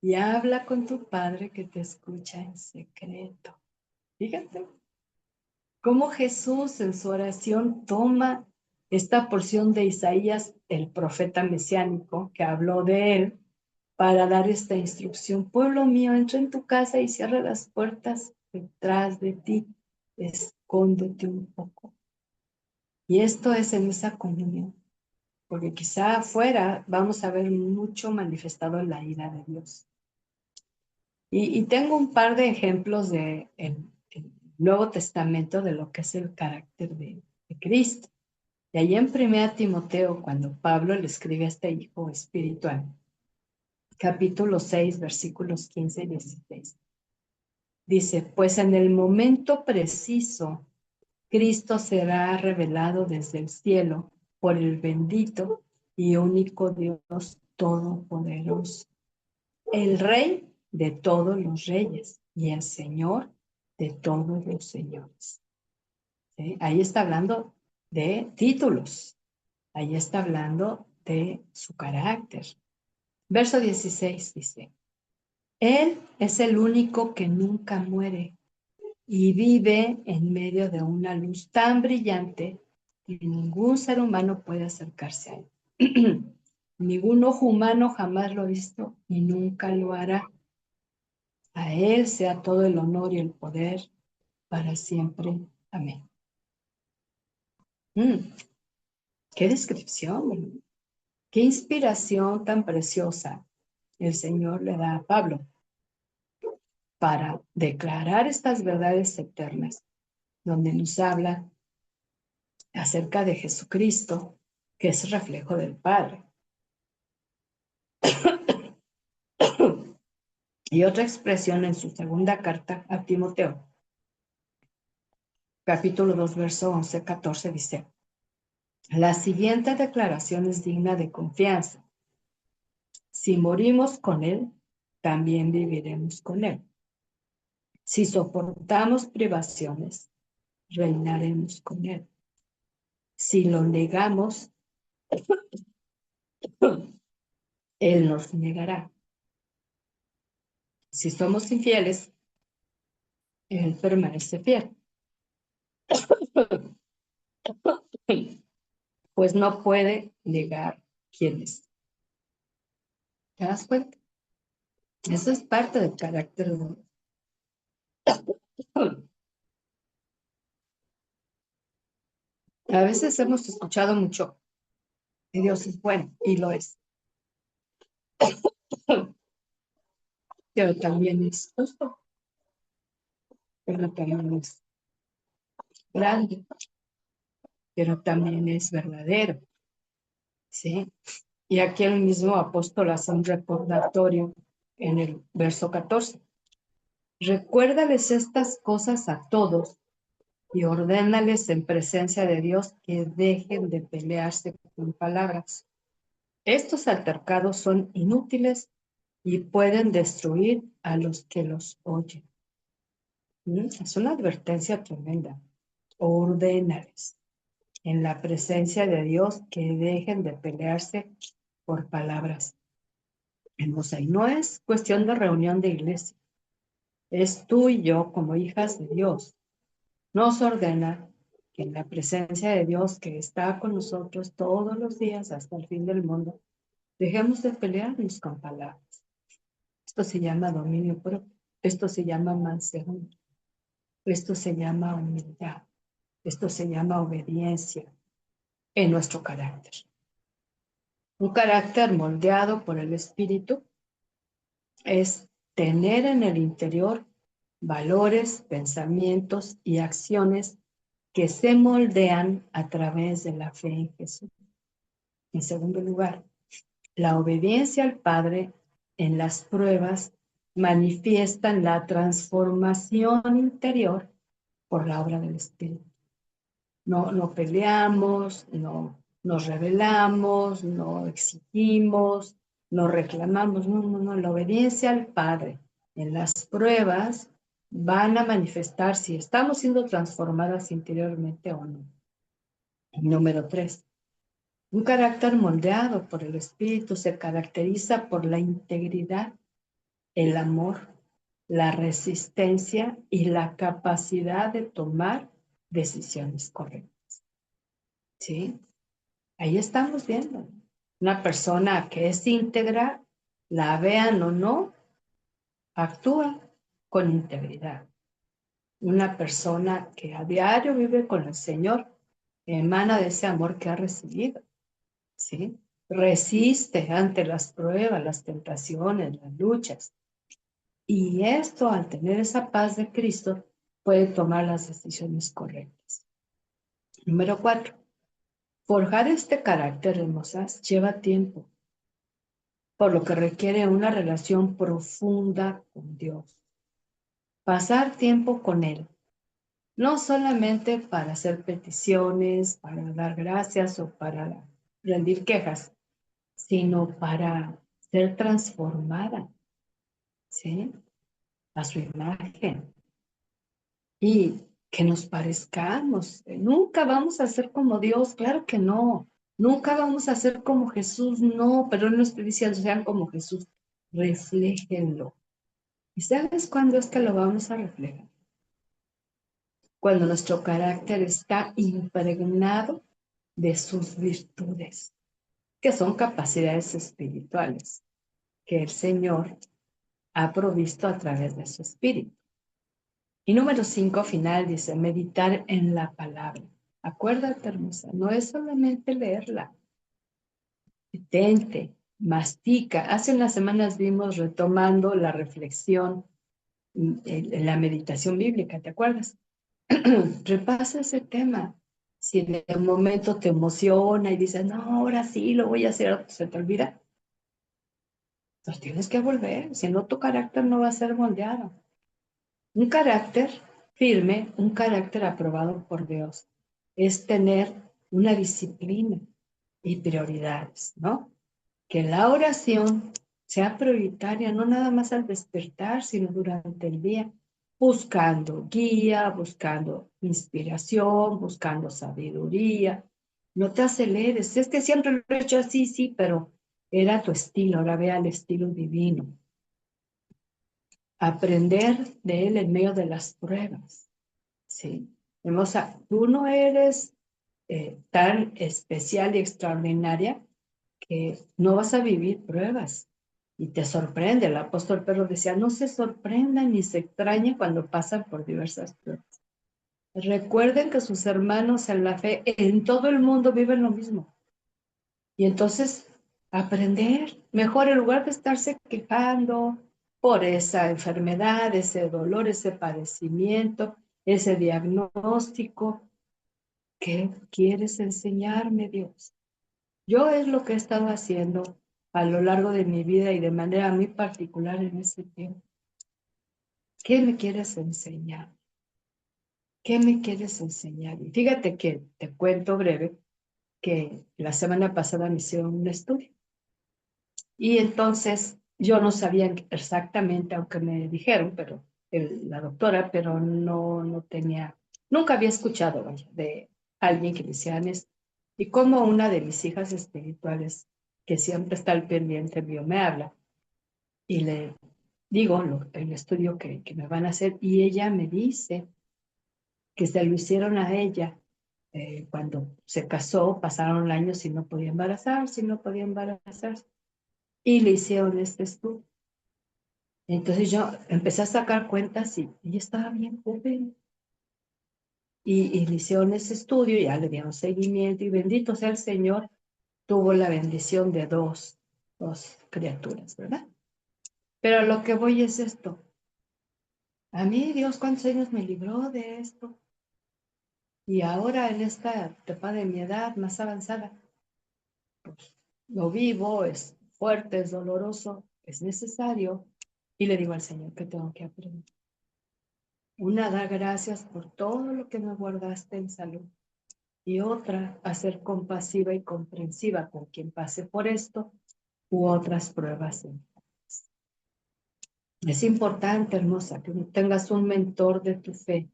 y habla con tu Padre que te escucha en secreto. Fíjate cómo Jesús en su oración toma esta porción de Isaías, el profeta mesiánico, que habló de él, para dar esta instrucción. Pueblo mío, entra en tu casa y cierra las puertas detrás de ti. Escóndete un poco. Y esto es en esa comunión, porque quizá afuera vamos a ver mucho manifestado la ira de Dios. Y tengo un par de ejemplos de el Nuevo Testamento de lo que es el carácter de Cristo. Y allí en 1 Timoteo, cuando Pablo le escribe a este hijo espiritual, capítulo 6, versículos 15 y 16. Dice, pues en el momento preciso, Cristo será revelado desde el cielo por el bendito y único Dios Todopoderoso, el Rey de todos los reyes y el Señor de todos los señores. ¿Sí? Ahí está hablando de títulos, ahí está hablando de su carácter. Verso 16 dice, Él es el único que nunca muere y vive en medio de una luz tan brillante que ningún ser humano puede acercarse a él. Ningún ojo humano jamás lo ha visto y nunca lo hará. A él sea todo el honor y el poder para siempre. Amén. Qué descripción, qué inspiración tan preciosa el Señor le da a Pablo para declarar estas verdades eternas, donde nos habla acerca de Jesucristo, que es reflejo del Padre. Y otra expresión en su segunda carta a Timoteo, capítulo 2, verso 11-14, dice, la siguiente declaración es digna de confianza. Si morimos con Él, también viviremos con Él. Si soportamos privaciones, reinaremos con Él. Si lo negamos, Él nos negará. Si somos infieles, Él permanece fiel. Pues no puede negar quién es. ¿Te das cuenta? Eso es parte del carácter de Dios. A veces hemos escuchado mucho que Dios es bueno, y lo es. Pero también es justo, pero también es grande, pero también es verdadero. ¿Sí? Y aquí el mismo apóstol hace un recordatorio en el verso 14. Recuérdales estas cosas a todos y ordénales en presencia de Dios que dejen de pelearse con palabras. Estos altercados son inútiles y pueden destruir a los que los oyen. Es una advertencia tremenda. ordénales en la presencia de Dios que dejen de pelearse por palabras. Hermosa, y no es cuestión de reunión de iglesia, es tú y yo como hijas de Dios. Nos ordena que en la presencia de Dios que está con nosotros todos los días hasta el fin del mundo, dejemos de pelearnos con palabras. Esto se llama dominio propio, esto se llama mansedumbre, esto se llama humildad, esto se llama obediencia en nuestro carácter. Un carácter moldeado por el Espíritu es tener en el interior valores, pensamientos y acciones que se moldean a través de la fe en Jesús. En segundo lugar, la obediencia al Padre en las pruebas manifiestan la transformación interior por la obra del Espíritu. No peleamos, no nos rebelamos, no exigimos, no reclamamos, no. La obediencia al Padre en las pruebas van a manifestar si estamos siendo transformadas interiormente o no. Número 3. Un carácter moldeado por el Espíritu se caracteriza por la integridad, el amor, la resistencia y la capacidad de tomar decisiones correctas. ¿Sí? Ahí estamos viendo. Una persona que es íntegra, la vean o no, actúa con integridad. Una persona que a diario vive con el Señor, emana de ese amor que ha recibido. ¿Sí? Resiste ante las pruebas, las tentaciones, las luchas. Y esto, al tener esa paz de Cristo, puede tomar las decisiones correctas. Número 4. Forjar este carácter, hermosas, lleva tiempo, por lo que requiere una relación profunda con Dios. Pasar tiempo con Él, no solamente para hacer peticiones, para dar gracias o para rendir quejas, sino para ser transformada, ¿sí? A su imagen. Y que nos parezcamos. Nunca vamos a ser como Dios, claro que no. Nunca vamos a ser como Jesús, no, pero Él no está diciendo sean como Jesús, refléjenlo. ¿Y sabes cuándo es que lo vamos a reflejar? Cuando nuestro carácter está impregnado de sus virtudes, que son capacidades espirituales, que el Señor ha provisto a través de su Espíritu. Y número 5, final, dice, meditar en la palabra. Acuérdate, hermosa, no es solamente leerla. Detente, mastica. Hace unas semanas vimos retomando la reflexión en la meditación bíblica, ¿te acuerdas? Repasa ese tema. Si en el momento te emociona y dices, no, ahora sí, lo voy a hacer, se te olvida. Pues tienes que volver, si no tu carácter no va a ser moldeado. Un carácter firme, un carácter aprobado por Dios, es tener una disciplina y prioridades, ¿no? Que la oración sea prioritaria, no nada más al despertar, sino durante el día, buscando guía, buscando inspiración, buscando sabiduría. No te aceleres, es que siempre lo he hecho así, sí, pero era tu estilo, ahora vea el estilo divino. Aprender de él en medio de las pruebas, ¿sí? Hermosa, tú no eres tan especial y extraordinaria que no vas a vivir pruebas. Y te sorprende. El apóstol Pedro decía, no se sorprendan ni se extrañen cuando pasan por diversas pruebas. Recuerden que sus hermanos en la fe en todo el mundo viven lo mismo. Y entonces, aprender, mejor en lugar de estarse quejando por esa enfermedad, ese dolor, ese padecimiento, ese diagnóstico, ¿qué quieres enseñarme, Dios? Yo es lo que he estado haciendo a lo largo de mi vida y de manera muy particular en ese tiempo. ¿Qué me quieres enseñar? ¿Qué me quieres enseñar? Y fíjate que te cuento breve que la semana pasada me hicieron un estudio. Y entonces yo no sabía exactamente, aunque me dijeron, pero la doctora, pero no tenía Nunca había escuchado, vaya, de alguien que me hicieran esto. Y como una de mis hijas espirituales, que siempre está al pendiente mío, me habla y le digo el estudio que me van a hacer y ella me dice que se lo hicieron a ella cuando se casó, pasaron años y no podía embarazarse, y no podía embarazarse. Y le hicieron este estudio. Entonces yo empecé a sacar cuentas y ella estaba bien joven. Y le hicieron ese estudio, ya le dieron seguimiento y bendito sea el Señor, tuvo la bendición de dos criaturas, ¿verdad? Pero lo que voy es esto. A mí, Dios, ¿cuántos años me libró de esto? Y ahora en esta etapa de mi edad más avanzada, pues lo vivo, es fuerte, es doloroso, es necesario. Y le digo al Señor que tengo que aprender. Una, da gracias por todo lo que me guardaste en salud. Y otra, a ser compasiva y comprensiva con quien pase por esto u otras pruebas. Es importante, hermosa, que tengas un mentor de tu fe.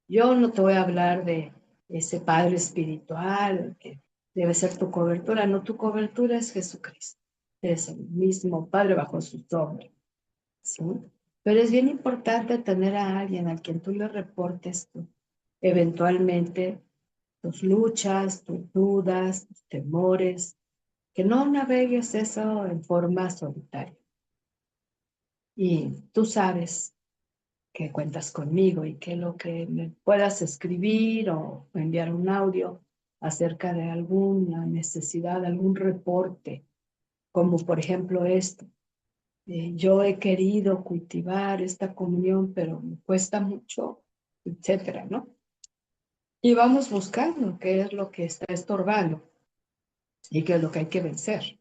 Yo no te voy a hablar de ese padre espiritual que debe ser tu cobertura. No, tu cobertura es Jesucristo. Es el mismo Padre bajo su sombra. ¿Sí? Pero es bien importante tener a alguien a quien tú le reportes eventualmente tus luchas, tus dudas, tus temores, que no navegues eso en forma solitaria. Y tú sabes que cuentas conmigo y que lo que me puedas escribir o enviar un audio acerca de alguna necesidad, algún reporte, como por ejemplo esto. Yo he querido cultivar esta comunión, pero me cuesta mucho, etcétera, ¿no? Y vamos buscando qué es lo que está estorbando y qué es lo que hay que vencer,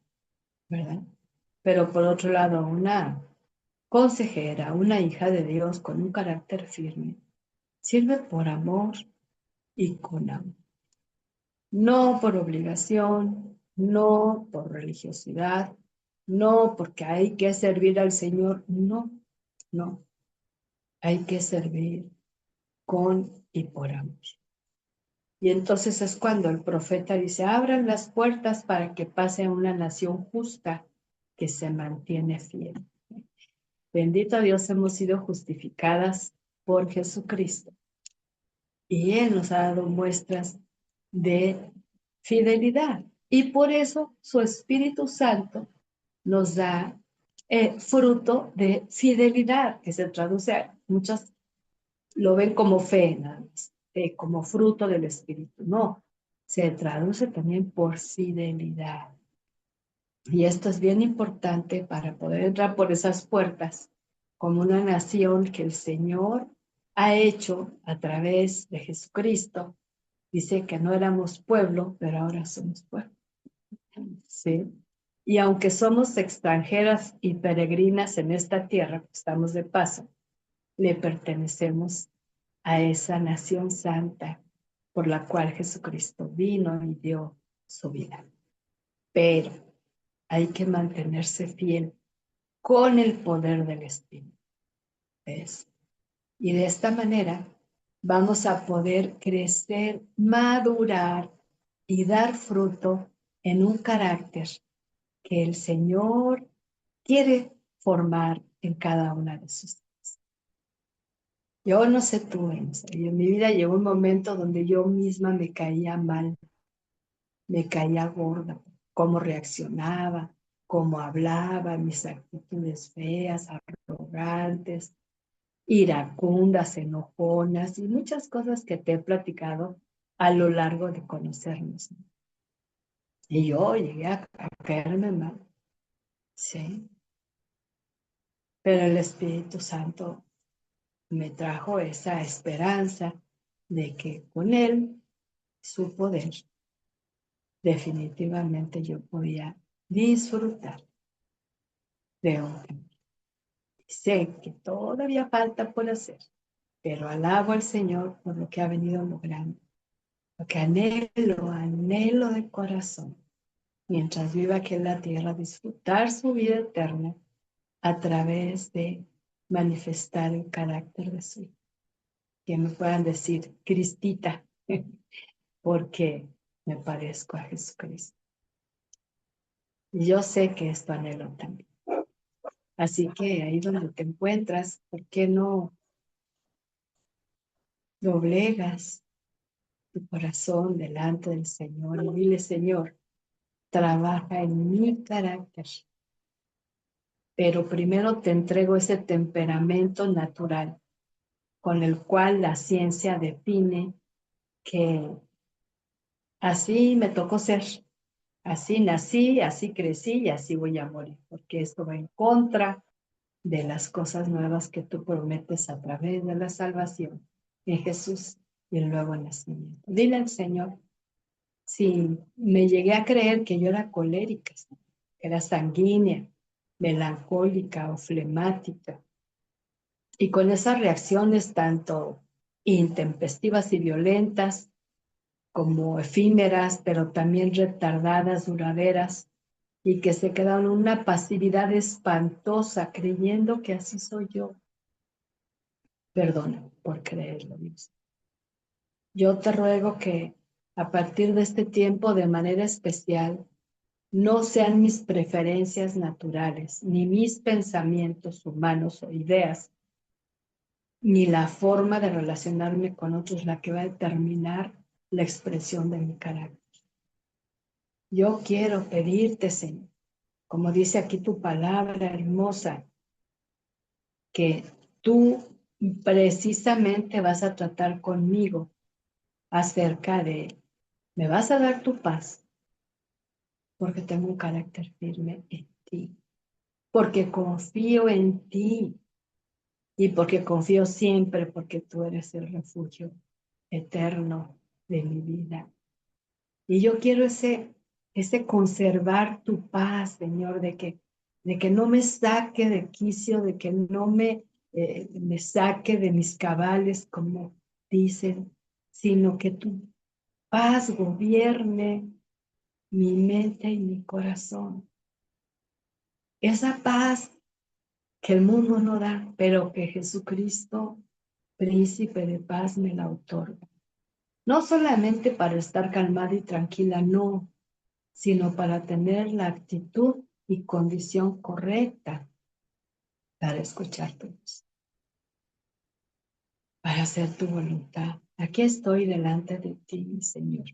¿verdad? Pero por otro lado, una consejera, una hija de Dios con un carácter firme, sirve por amor y con amor. No por obligación, no por religiosidad, no porque hay que servir al Señor, no, no. Hay que servir con y por amor. Y entonces es cuando el profeta dice, abran las puertas para que pase una nación justa que se mantiene fiel. Bendito Dios, hemos sido justificadas por Jesucristo. Y Él nos ha dado muestras de fidelidad. Y por eso su Espíritu Santo nos da fruto de fidelidad, que se traduce a muchas, lo ven como fe, nada más, como fruto del Espíritu. No, se traduce también por fidelidad. Y esto es bien importante para poder entrar por esas puertas como una nación que el Señor ha hecho a través de Jesucristo. Dice que no éramos pueblo, pero ahora somos pueblo. ¿Sí? Y aunque somos extranjeras y peregrinas en esta tierra, estamos de paso, le pertenecemos a esa nación santa por la cual Jesucristo vino y dio su vida. Pero hay que mantenerse fiel con el poder del Espíritu. ¿Ves? Y de esta manera vamos a poder crecer, madurar y dar fruto en un carácter que el Señor quiere formar en cada una de sus vidas. Yo no sé tú, en mi vida llegó un momento donde yo misma me caía mal, me caía gorda, cómo reaccionaba, cómo hablaba, mis actitudes feas, arrogantes, iracundas, enojonas y muchas cosas que te he platicado a lo largo de conocernos. Y yo llegué a caerme mal, sí, pero el Espíritu Santo me trajo esa esperanza de que con Él, su poder, definitivamente yo podía disfrutar de un camino. Sé que todavía falta por hacer, pero alabo al Señor por lo que ha venido logrando, lo que anhelo de corazón, mientras viva aquí en la tierra, disfrutar su vida eterna a través de manifestar el carácter de su Hijo. que me puedan decir Cristita, porque me parezco a Jesucristo. Y yo sé que esto anhelo también. Así que ahí donde te encuentras, ¿por qué no doblegas tu corazón delante del Señor y dile, Señor, trabaja en mi carácter? Pero primero te entrego ese temperamento natural con el cual la ciencia define que así me tocó ser, así nací, así crecí y así voy a morir, porque esto va en contra de las cosas nuevas que tú prometes a través de la salvación en Jesús y el nuevo nacimiento. Dile al Señor, si me llegué a creer que yo era colérica, que era sanguínea, melancólica o flemática, y con esas reacciones tanto intempestivas y violentas como efímeras, pero también retardadas, duraderas, y que se quedaron en una pasividad espantosa creyendo que así soy yo. Perdona por creerlo, Dios. Yo te ruego que a partir de este tiempo, de manera especial, no sean mis preferencias naturales, ni mis pensamientos humanos o ideas, ni la forma de relacionarme con otros la que va a determinar la expresión de mi carácter. Yo quiero pedirte, Señor, como dice aquí tu palabra hermosa, que tú precisamente vas a tratar conmigo acerca de, me vas a dar tu paz, porque tengo un carácter firme en ti, porque confío en ti y porque confío siempre, porque tú eres el refugio eterno de mi vida. Y yo quiero ese conservar tu paz, Señor, de que no me saque de quicio, de que no me saque de mis cabales, como dicen, sino que tu paz gobierne mi mente y mi corazón. Esa paz que el mundo no da, pero que Jesucristo, príncipe de paz, me la otorga. No solamente para estar calmada y tranquila, no, sino para tener la actitud y condición correcta para escuchar tu voz, para hacer tu voluntad. Aquí estoy delante de ti, Señor,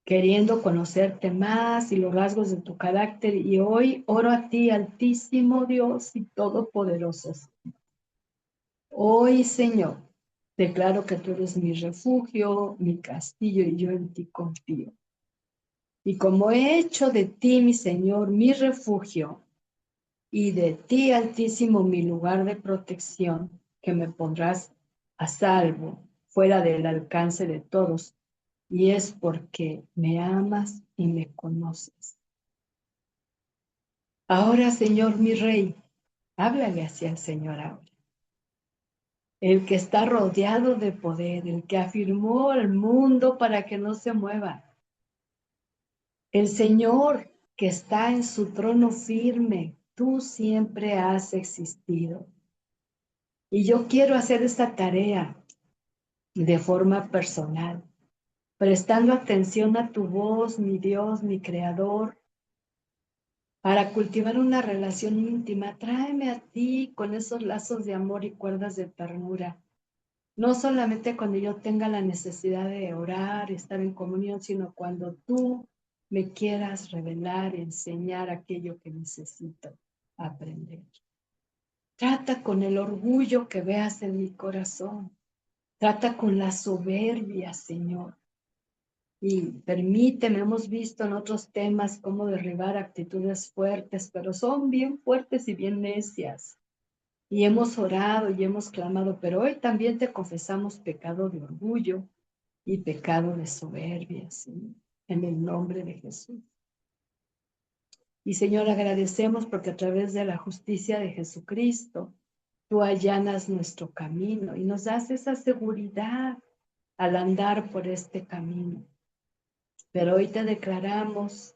queriendo conocerte más y los rasgos de tu carácter, y hoy oro a ti, Altísimo Dios y Todopoderoso. Hoy, Señor, declaro que tú eres mi refugio, mi castillo, y yo en ti confío. Y como he hecho de ti, mi Señor, mi refugio, y de ti, Altísimo, mi lugar de protección, que me pondrás a salvo, fuera del alcance de todos, y es porque me amas y me conoces. Ahora, Señor, mi Rey, háblale hacia el Señor ahora. El que está rodeado de poder, el que afirmó al mundo para que no se mueva. El Señor que está en su trono firme, tú siempre has existido. Y yo quiero hacer esta tarea de forma personal, prestando atención a tu voz, mi Dios, mi Creador, para cultivar una relación íntima. Tráeme a ti con esos lazos de amor y cuerdas de ternura. No solamente cuando yo tenga la necesidad de orar, estar en comunión, sino cuando tú me quieras revelar, enseñar aquello que necesito aprender. Trata con el orgullo que veas en mi corazón. Trata con la soberbia, Señor. Y permíteme, hemos visto en otros temas cómo derribar actitudes fuertes, pero son bien fuertes y bien necias. Y hemos orado y hemos clamado, pero hoy también te confesamos pecado de orgullo y pecado de soberbia, Señor, en el nombre de Jesús. Y Señor, agradecemos porque a través de la justicia de Jesucristo, tú allanas nuestro camino y nos das esa seguridad al andar por este camino. Pero hoy te declaramos,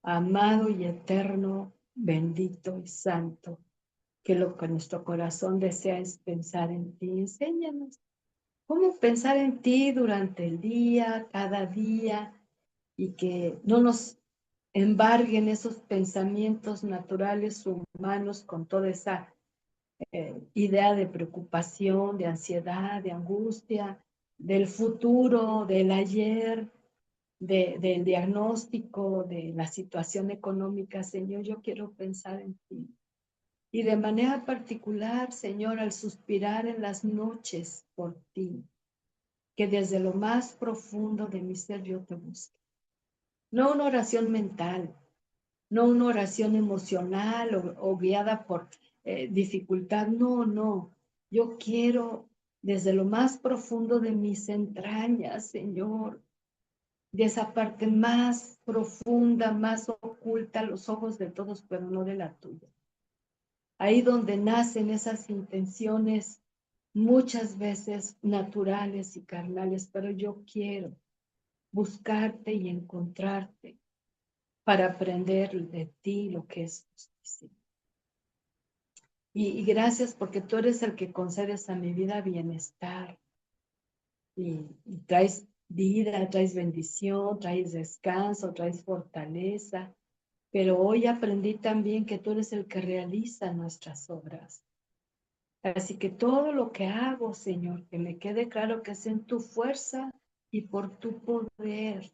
amado y eterno, bendito y santo, que lo que nuestro corazón desea es pensar en ti. Enséñanos cómo pensar en ti durante el día, cada día, y que no nos embarguen esos pensamientos naturales humanos con toda esa idea de preocupación, de ansiedad, de angustia, del futuro, del ayer, del diagnóstico, de la situación económica. Señor, yo quiero pensar en ti. Y de manera particular, Señor, al suspirar en las noches por ti, que desde lo más profundo de mi ser yo te busque. No una oración mental, no una oración emocional o guiada por dificultad, no, no. Yo quiero desde lo más profundo de mis entrañas, Señor, de esa parte más profunda, más oculta a los ojos de todos, pero no de la tuya. Ahí donde nacen esas intenciones muchas veces naturales y carnales, pero yo quiero buscarte y encontrarte para aprender de ti lo que es justicia. Y gracias porque tú eres el que concedes a mi vida bienestar y traes vida, traes bendición, traes descanso, traes fortaleza. Pero hoy aprendí también que tú eres el que realiza nuestras obras. Así que todo lo que hago, Señor, que me quede claro que es en tu fuerza y por tu poder.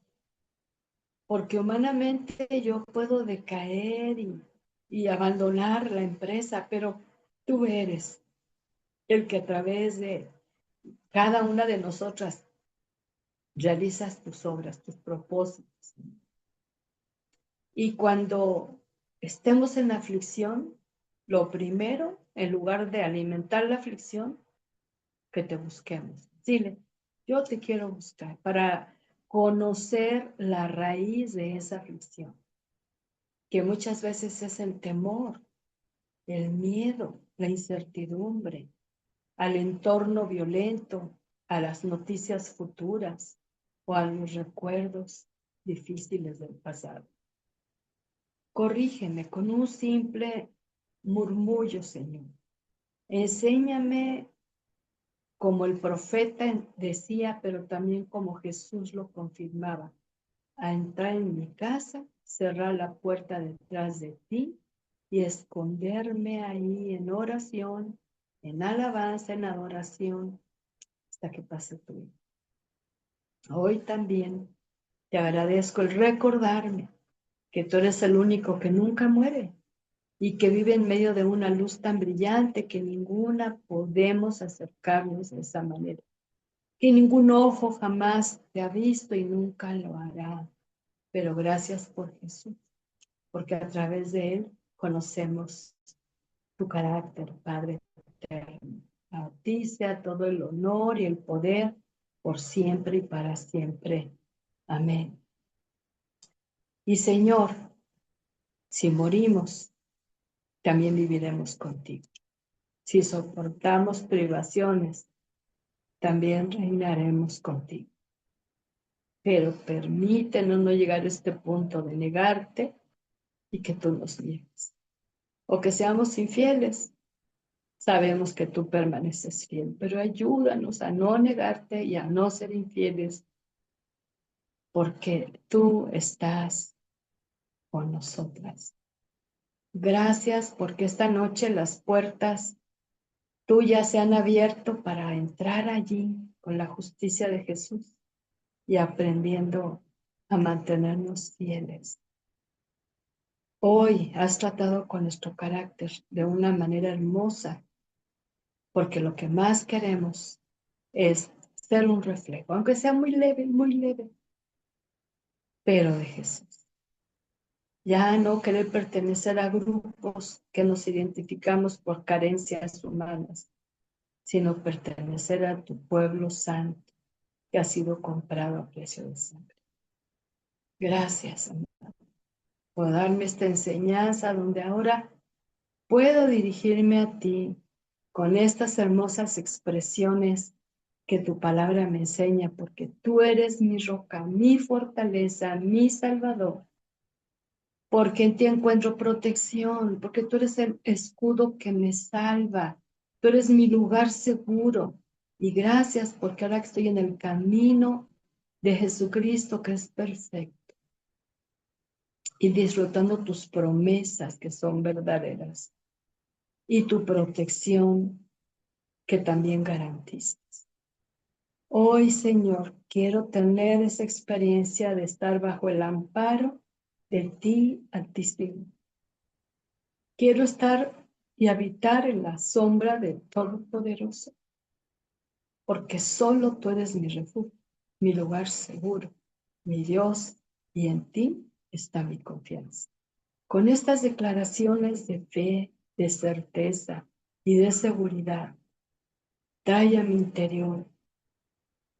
Porque humanamente yo puedo decaer y abandonar la empresa, pero tú eres el que a través de cada una de nosotras realizas tus obras, tus propósitos. Y cuando estemos en aflicción, lo primero, en lugar de alimentar la aflicción, que te busquemos. Dile, yo te quiero buscar para conocer la raíz de esa aflicción, que muchas veces es el temor, el miedo, la incertidumbre, al entorno violento, a las noticias futuras o a los recuerdos difíciles del pasado. Corrígeme con un simple murmullo, Señor. Enséñame como el profeta decía, pero también como Jesús lo confirmaba, a entrar en mi casa, cerrar la puerta detrás de ti y esconderme ahí en oración, en alabanza, en adoración, hasta que pase tu vida. Hoy también te agradezco el recordarme que tú eres el único que nunca muere y que vive en medio de una luz tan brillante que ninguna podemos acercarnos de esa manera, que ningún ojo jamás te ha visto y nunca lo hará. Pero gracias por Jesús, porque a través de él conocemos tu carácter, Padre eterno. A ti sea todo el honor y el poder por siempre y para siempre. Amén. Y Señor, si morimos, también viviremos contigo. Si soportamos privaciones, también reinaremos contigo. Pero permítenos no llegar a este punto de negarte y que tú nos niegues. O que seamos infieles. Sabemos que tú permaneces fiel, pero ayúdanos a no negarte y a no ser infieles, porque tú estás con nosotras. Gracias porque esta noche las puertas tuyas se han abierto para entrar allí con la justicia de Jesús y aprendiendo a mantenernos fieles. Hoy has tratado con nuestro carácter de una manera hermosa, porque lo que más queremos es ser un reflejo, aunque sea muy leve, pero de Jesús. Ya no querer pertenecer a grupos que nos identificamos por carencias humanas, sino pertenecer a tu pueblo santo que ha sido comprado a precio de sangre. Gracias, amor, por darme esta enseñanza donde ahora puedo dirigirme a ti con estas hermosas expresiones que tu palabra me enseña, porque tú eres mi roca, mi fortaleza, mi salvador, porque en ti encuentro protección, porque tú eres el escudo que me salva, tú eres mi lugar seguro, Y gracias porque ahora que estoy en el camino de Jesucristo que es perfecto y disfrutando tus promesas que son verdaderas y tu protección que también garantizas. Hoy, Señor, quiero tener esa experiencia de estar bajo el amparo de ti, Altísimo. Quiero estar y habitar en la sombra del Todopoderoso, porque solo tú eres mi refugio, mi lugar seguro, mi Dios, y en ti está mi confianza. Con estas declaraciones de fe, de certeza y de seguridad, trae a mi interior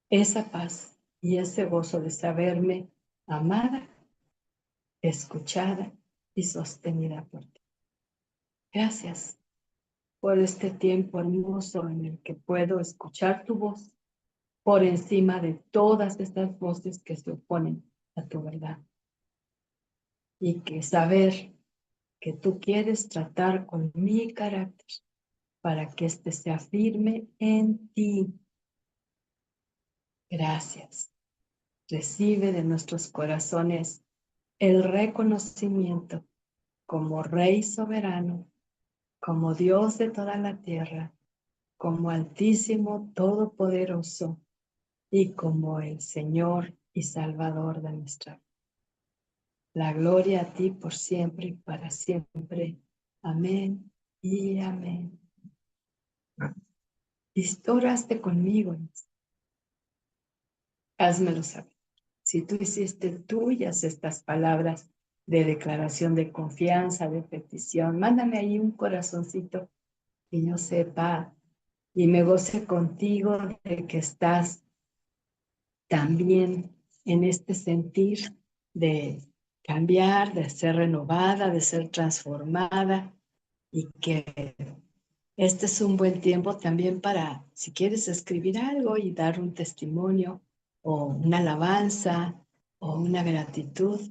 esa paz y ese gozo de saberme amada, escuchada y sostenida por ti. Gracias por este tiempo hermoso en el que puedo escuchar tu voz por encima de todas estas voces que se oponen a tu verdad. Y que saber que tú quieres tratar con mi carácter para que éste sea firme en ti. Gracias. Recibe de nuestros corazones el reconocimiento como Rey soberano, como Dios de toda la tierra, como Altísimo Todopoderoso y como el Señor y Salvador de nuestra vida. La gloria a ti por siempre y para siempre. Amén y amén. Y si tú oraste conmigo, házmelo saber. Si tú hiciste tuyas estas palabras de declaración de confianza, de petición, mándame ahí un corazoncito que yo sepa y me goce contigo de que estás también en este sentir de cambiar, de ser renovada, de ser transformada y que este es un buen tiempo también para, si quieres escribir algo y dar un testimonio o una alabanza o una gratitud,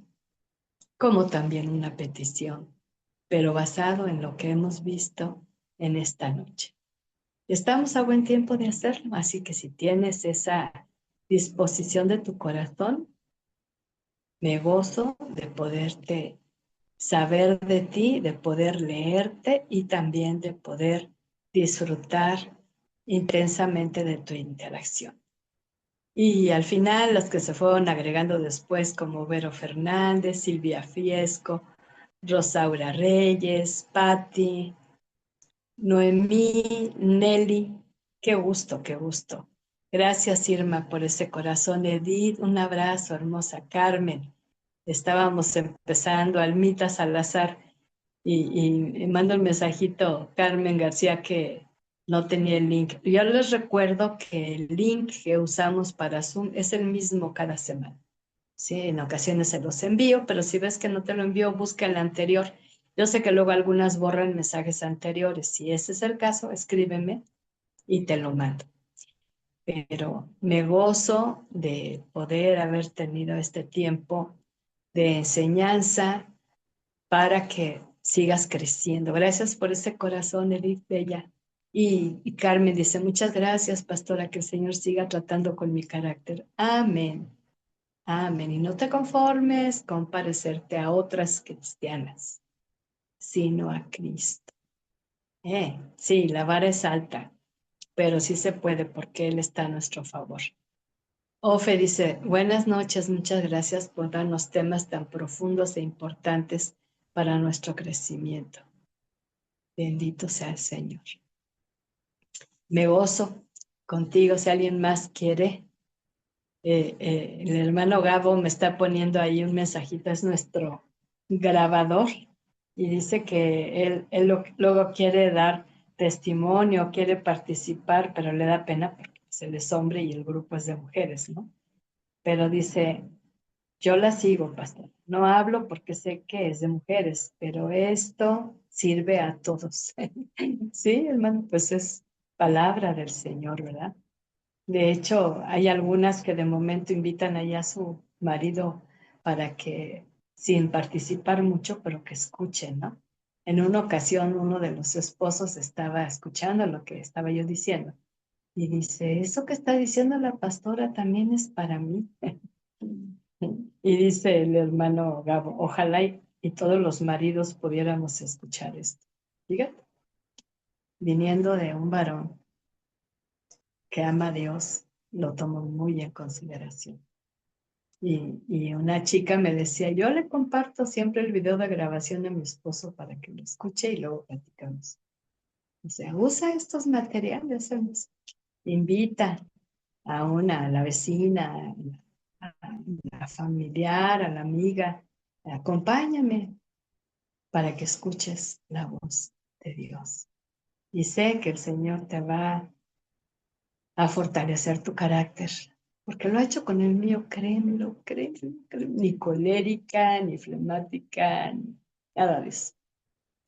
como también una petición, pero basado en lo que hemos visto en esta noche. Estamos a buen tiempo de hacerlo, así que si tienes esa disposición de tu corazón, me gozo de poderte saber de ti, de poder leerte y también de poder disfrutar intensamente de tu interacción. Y al final, los que se fueron agregando después, como Vero Fernández, Silvia Fiesco, Rosaura Reyes, Patti, Noemí, Nelly, qué gusto, qué gusto. Gracias, Irma, por ese corazón. Edith, un abrazo, hermosa Carmen. Estábamos empezando, Almita Salazar, y mando el mensajito, Carmen García, que no tenía el link. Yo les recuerdo que el link que usamos para Zoom es el mismo cada semana. Sí, en ocasiones se los envío, pero si ves que no te lo envío, busca el anterior. Yo sé que luego algunas borran mensajes anteriores. Si ese es el caso, escríbeme y te lo mando. Pero me gozo de poder haber tenido este tiempo de enseñanza para que sigas creciendo. Gracias por ese corazón, Edith Bella. Y Carmen dice, muchas gracias, pastora, que el Señor siga tratando con mi carácter. Amén. Amén. Y no te conformes con parecerte a otras cristianas, sino a Cristo. Sí, la vara es alta, pero sí se puede porque Él está a nuestro favor. Ofe dice, buenas noches, muchas gracias por darnos temas tan profundos e importantes para nuestro crecimiento. Bendito sea el Señor. Me gozo contigo. Si alguien más quiere, el hermano Gabo me está poniendo ahí un mensajito, es nuestro grabador, y dice que luego quiere dar testimonio, quiere participar, pero le da pena porque él es hombre y el grupo es de mujeres, ¿no? Pero dice, yo la sigo, pastor. No hablo porque sé que es de mujeres, pero esto sirve a todos. Sí, hermano, pues es palabra del Señor, ¿verdad? De hecho, hay algunas que de momento invitan allá a su marido para que, sin participar mucho, pero que escuchen, ¿no? En una ocasión, uno de los esposos estaba escuchando lo que estaba yo diciendo Y dice, eso que está diciendo la pastora también es para mí. Y dice el hermano Gabo, ojalá y todos los maridos pudiéramos escuchar esto. Fíjate, viniendo de un varón que ama a Dios, lo tomo muy en consideración. Y una chica me decía, yo le comparto siempre el video de grabación a mi esposo para que lo escuche y luego platicamos. O sea, usa estos materiales, invita a la vecina, a la familiar, a la amiga, acompáñame para que escuches la voz de Dios. Y sé que el Señor te va a fortalecer tu carácter, porque lo ha hecho con el mío, créemelo, créemelo, créemelo. Ni colérica, ni flemática, ni nada de eso.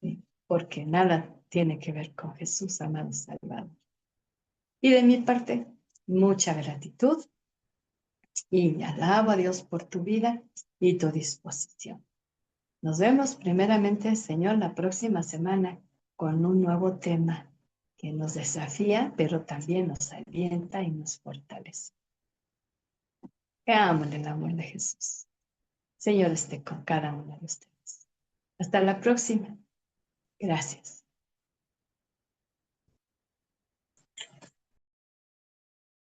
¿Sí? Porque nada tiene que ver con Jesús, amado Salvador. Y de mi parte, mucha gratitud y alabo a Dios por tu vida y tu disposición. Nos vemos primeramente, Señor, la próxima semana con un nuevo tema que nos desafía, pero también nos alienta y nos fortalece. Veamos el amor de Jesús. Señor, esté con cada uno de ustedes. Hasta la próxima. Gracias.